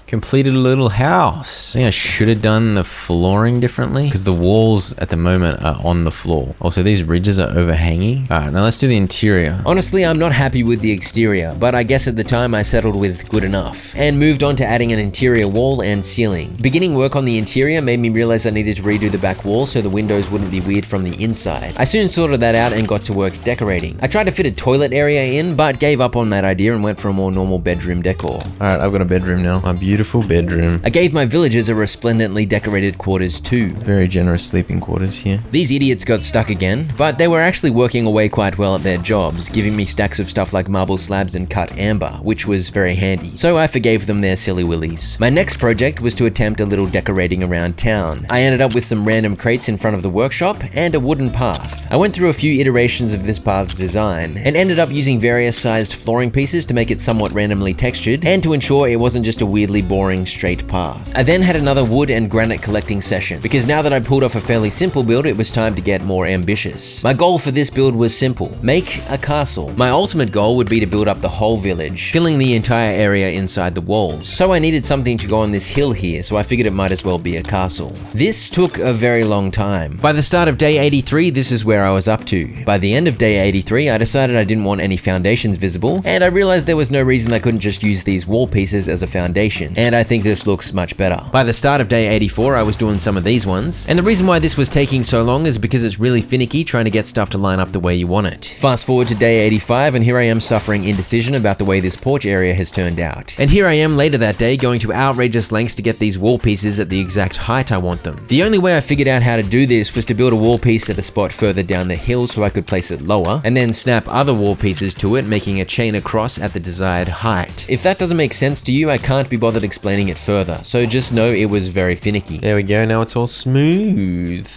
[SPEAKER 2] Completed a little house. I think I should have done the flooring differently because the walls at the moment are on the floor. Also, these ridges are overhanging. All right, now let's do the interior.
[SPEAKER 1] Honestly, I'm not happy with the exterior, but I guess at the time I settled with good enough and moved on to adding an interior wall and ceiling. Beginning work on the interior made me realize I needed to redo the back wall so the windows wouldn't be weird from the inside. I soon sorted that out and got to work decorating. I tried to fit a toilet area in, but gave up on that idea and went for a more normal bedroom decor.
[SPEAKER 2] All right, I've got a bedroom now. My beautiful bedroom.
[SPEAKER 1] I gave my villagers a resplendently decorated quarters too.
[SPEAKER 2] Very generous sleeping quarters here.
[SPEAKER 1] These idiots got stuck again, but they were actually working away quite well at their jobs, giving me stacks of stuff like marble slabs and cut amber, which was very handy. So I forgave them their silly willies. My next project was to attempt a little decorating around town. I ended up with some random crates in front of the workshop and a wooden path. I went through a few iterations of this path's design and ended up using various sized flooring pieces to make it somewhat randomly textured and to ensure it wasn't just a weirdly boring straight path. I then had another wood and granite collecting session because now that I pulled off a fairly simple build, it was time to get more ambitious. My goal for this build was simple: make a castle. My ultimate goal would be to build up the whole village, filling the entire area inside the walls. So I needed something to go on this hill here, so I figured it might as well be a castle. This took a very long time. By the start of day 83, this is where I was up to. By the end of day 83, I decided I didn't want any foundations visible, and I realized there was no reason I couldn't just use these wall pieces as a foundation, and I think this looks much better. By the start of day 84, I was doing some of these ones, and the reason why this was taking so long is because it's really finicky trying to get stuff to line up the way you want it. Fast forward to day 85, and here I am suffering indecision about the way this porch area has turned out. And here I am later that day going to outrageous lengths to get these wall pieces at the exact height I want them. The only way I figured out how to do this was to build a wall piece at a spot further down the hill so I could place it lower, and then snap other wall pieces to it, making a chain across at the desired height. If that doesn't make sense to you, I can't be bothered explaining it further, so just know it was very finicky.
[SPEAKER 2] There we go, now it's all smooth.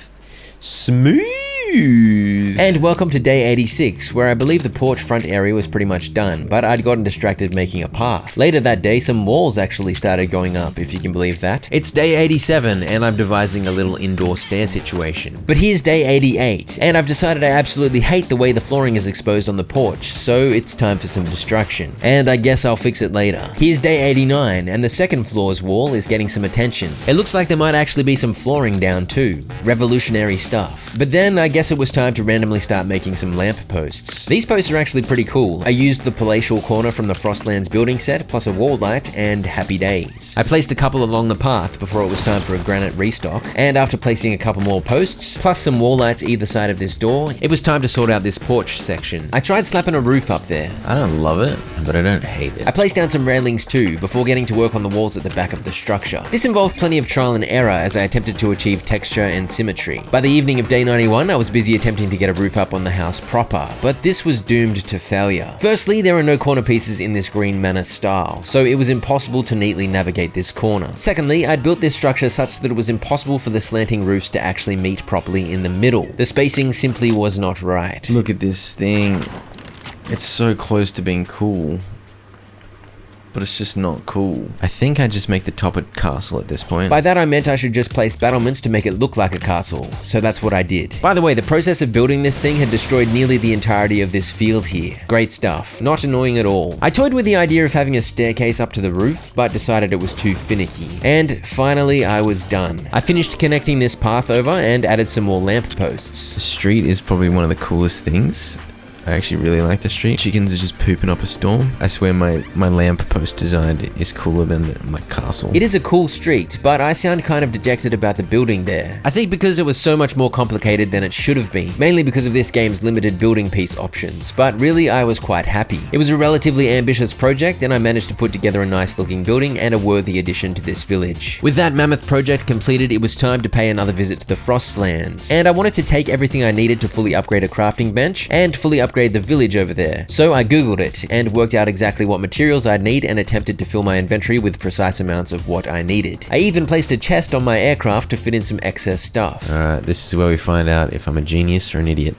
[SPEAKER 2] Smooth.
[SPEAKER 1] And welcome to day 86, where I believe the porch front area was pretty much done, but I'd gotten distracted making a path. Later that day, some walls actually started going up, if you can believe that. It's day 87, and I'm devising a little indoor stair situation. But here's day 88, and I've decided I absolutely hate the way the flooring is exposed on the porch, so it's time for some destruction. And I guess I'll fix it later. Here's day 89, and the second floor's wall is getting some attention. It looks like there might actually be some flooring down too. Revolutionary stuff. But then I guess it was time to randomly start making some lamp posts. These posts are actually pretty cool. I used the palatial corner from the Frostlands building set, plus a wall light, and happy days. I placed a couple along the path before it was time for a granite restock, and after placing a couple more posts, plus some wall lights either side of this door, it was time to sort out this porch section. I tried slapping a roof up there.
[SPEAKER 2] I don't love it, but I don't hate it.
[SPEAKER 1] I placed down some railings too, before getting to work on the walls at the back of the structure. This involved plenty of trial and error as I attempted to achieve texture and symmetry. By the evening of day 91, I was busy attempting to get a roof up on the house proper, but this was doomed to failure. Firstly, there are no corner pieces in this Green Manor style, so it was impossible to neatly navigate this corner. Secondly, I'd built this structure such that it was impossible for the slanting roofs to actually meet properly in the middle. The spacing simply was not right.
[SPEAKER 2] Look at this thing. It's so close to being cool, but it's just not cool. I think I just make the top a castle at this point.
[SPEAKER 1] By that I meant I should just place battlements to make it look like a castle, so that's what I did. By the way, the process of building this thing had destroyed nearly the entirety of this field here. Great stuff, not annoying at all. I toyed with the idea of having a staircase up to the roof, but decided it was too finicky. And finally I was done. I finished connecting this path over and added some more lamp posts.
[SPEAKER 2] The street is probably one of the coolest things. I actually really like the street. Chickens are just pooping up a storm. I swear my lamp post design is cooler than my castle.
[SPEAKER 1] It is a cool street, but I sound kind of dejected about the building there. I think because it was so much more complicated than it should have been, mainly because of this game's limited building piece options, but really I was quite happy. It was a relatively ambitious project and I managed to put together a nice looking building and a worthy addition to this village. With that mammoth project completed, it was time to pay another visit to the Frostlands, and I wanted to take everything I needed to fully upgrade a crafting bench and fully upgrade the village over there. So I googled it and worked out exactly what materials I'd need and attempted to fill my inventory with precise amounts of what I needed. I even placed a chest on my aircraft to fit in some excess stuff.
[SPEAKER 2] Alright, this is where we find out if I'm a genius or an idiot.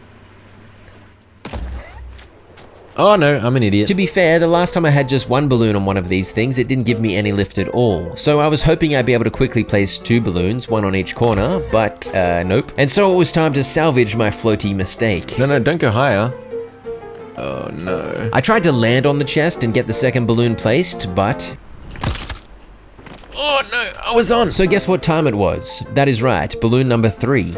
[SPEAKER 2] Oh no, I'm an idiot.
[SPEAKER 1] To be fair, the last time I had just one balloon on one of these things, it didn't give me any lift at all. So I was hoping I'd be able to quickly place 2 balloons, one on each corner, but nope. And so it was time to salvage my floaty mistake.
[SPEAKER 2] No, don't go higher. Oh no.
[SPEAKER 1] I tried to land on the chest and get the second balloon placed, but
[SPEAKER 2] Oh no, I was on.
[SPEAKER 1] So guess what time it was? That is right, balloon number 3.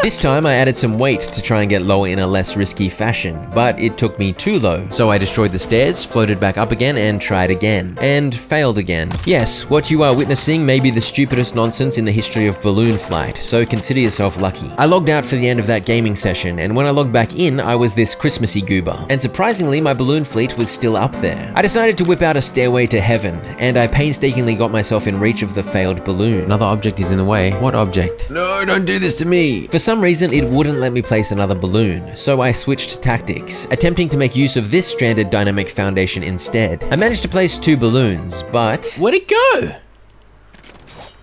[SPEAKER 1] This time I added some weight to try and get lower in a less risky fashion, but it took me too low. So I destroyed the stairs, floated back up again, and tried again. And failed again. Yes, what you are witnessing may be the stupidest nonsense in the history of balloon flight, so consider yourself lucky. I logged out for the end of that gaming session, and when I logged back in, I was this Christmassy goober. And surprisingly, my balloon fleet was still up there. I decided to whip out a stairway to heaven, and I painstakingly got myself in reach of the failed balloon.
[SPEAKER 2] Another object is in the way. What object?
[SPEAKER 1] No, don't do this to me! For some reason, it wouldn't let me place another balloon, so I switched tactics, attempting to make use of this stranded dynamic foundation instead. I managed to place 2 balloons, but...
[SPEAKER 2] Where'd it go?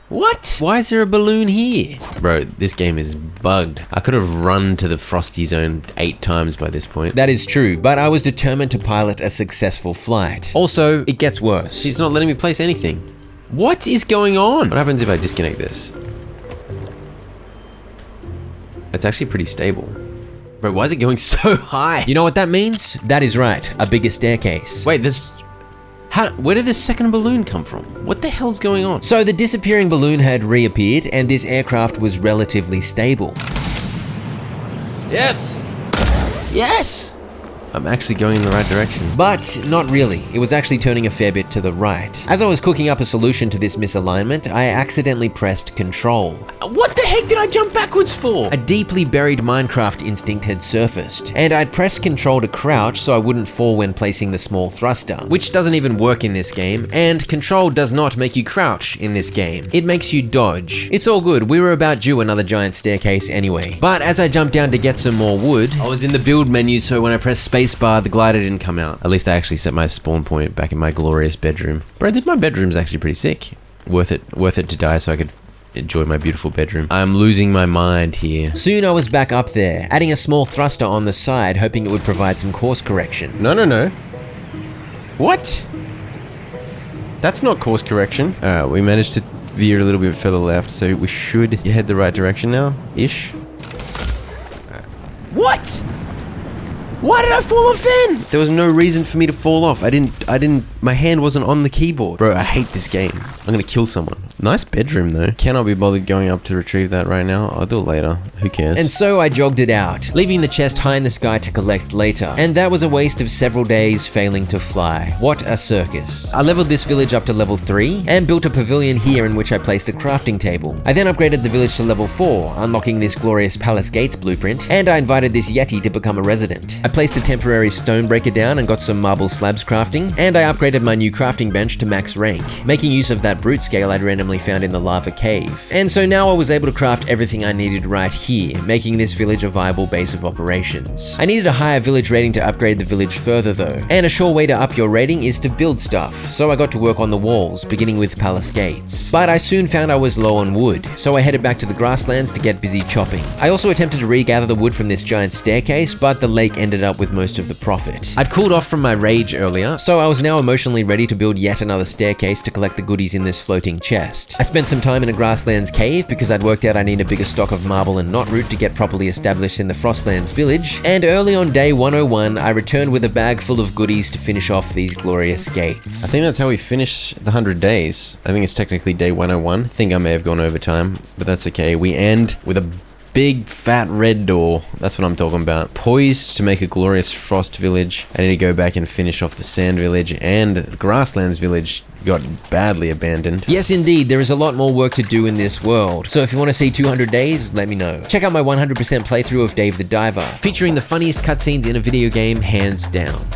[SPEAKER 2] What? Why is there a balloon here? Bro, this game is bugged. I could have run to the Frosty Zone 8 times by this point.
[SPEAKER 1] That is true, but I was determined to pilot a successful flight. Also, it gets worse.
[SPEAKER 2] She's not letting me place anything. What is going on? What happens if I disconnect this? It's actually pretty stable. Bro, why is it going so high?
[SPEAKER 1] You know what that means? That is right, a bigger staircase.
[SPEAKER 2] Wait, where did this second balloon come from? What the hell's going on?
[SPEAKER 1] So the disappearing balloon had reappeared, and this aircraft was relatively stable.
[SPEAKER 2] Yes! Yes! I'm actually going in the right direction.
[SPEAKER 1] But not really. It was actually turning a fair bit to the right. As I was cooking up a solution to this misalignment, I accidentally pressed Control.
[SPEAKER 2] What the heck did I jump backwards for?
[SPEAKER 1] A deeply buried Minecraft instinct had surfaced, and I'd pressed Control to crouch so I wouldn't fall when placing the small thruster, which doesn't even work in this game, and Control does not make you crouch in this game. It makes you dodge. It's all good, we were about due another giant staircase anyway. But as I jumped down to get some more wood,
[SPEAKER 2] I was in the build menu, so when I pressed spacebar, the glider didn't come out. At least I actually set my spawn point back in my glorious bedroom. Bro, my bedroom's actually pretty sick. Worth it to die so I could enjoy my beautiful bedroom. I'm losing my mind here.
[SPEAKER 1] Soon I was back up there, adding a small thruster on the side, hoping it would provide some course correction.
[SPEAKER 2] No. What? That's not course correction. Alright, we managed to veer a little bit further left, so we should head the right direction now, ish. What? Why did I fall off then? There was no reason for me to fall off. My hand wasn't on the keyboard. Bro, I hate this game. I'm gonna kill someone. Nice bedroom though. Cannot be bothered going up to retrieve that right now. I'll do it later. Who cares?
[SPEAKER 1] And so I jogged it out, leaving the chest high in the sky to collect later. And that was a waste of several days failing to fly. What a circus. I leveled this village up to level 3 and built a pavilion here in which I placed a crafting table. I then upgraded the village to level 4, unlocking this glorious Palace Gates blueprint, and I invited this Yeti to become a resident. I placed a temporary stone breaker down and got some marble slabs crafting, and I upgraded my new crafting bench to max rank, making use of that brute scale I'd randomly found in the lava cave. And so now I was able to craft everything I needed right here, making this village a viable base of operations. I needed a higher village rating to upgrade the village further though, and a sure way to up your rating is to build stuff, so I got to work on the walls, beginning with Palace Gates. But I soon found I was low on wood, so I headed back to the grasslands to get busy chopping. I also attempted to regather the wood from this giant staircase, but the lake ended up with most of the profit. I'd cooled off from my rage earlier, so I was now emotionally ready to build yet another staircase to collect the goodies in this floating chest. I spent some time in a grasslands cave because I'd worked out I need a bigger stock of marble and knotroot to get properly established in the Frostlands village, and early on day 101 I returned with a bag full of goodies to finish off these glorious gates.
[SPEAKER 2] I think that's how we finish the 100 days. I think it's technically day 101. I think I may have gone over time, but that's okay. We end with a big fat red door. That's what I'm talking about. Poised to make a glorious frost village. I need to go back and finish off the sand village, and the grasslands village got badly abandoned.
[SPEAKER 1] Yes indeed, there is a lot more work to do in this world, so if you want to see 200 days, let me know. Check out my 100% playthrough of Dave the Diver, featuring the funniest cutscenes in a video game, hands down.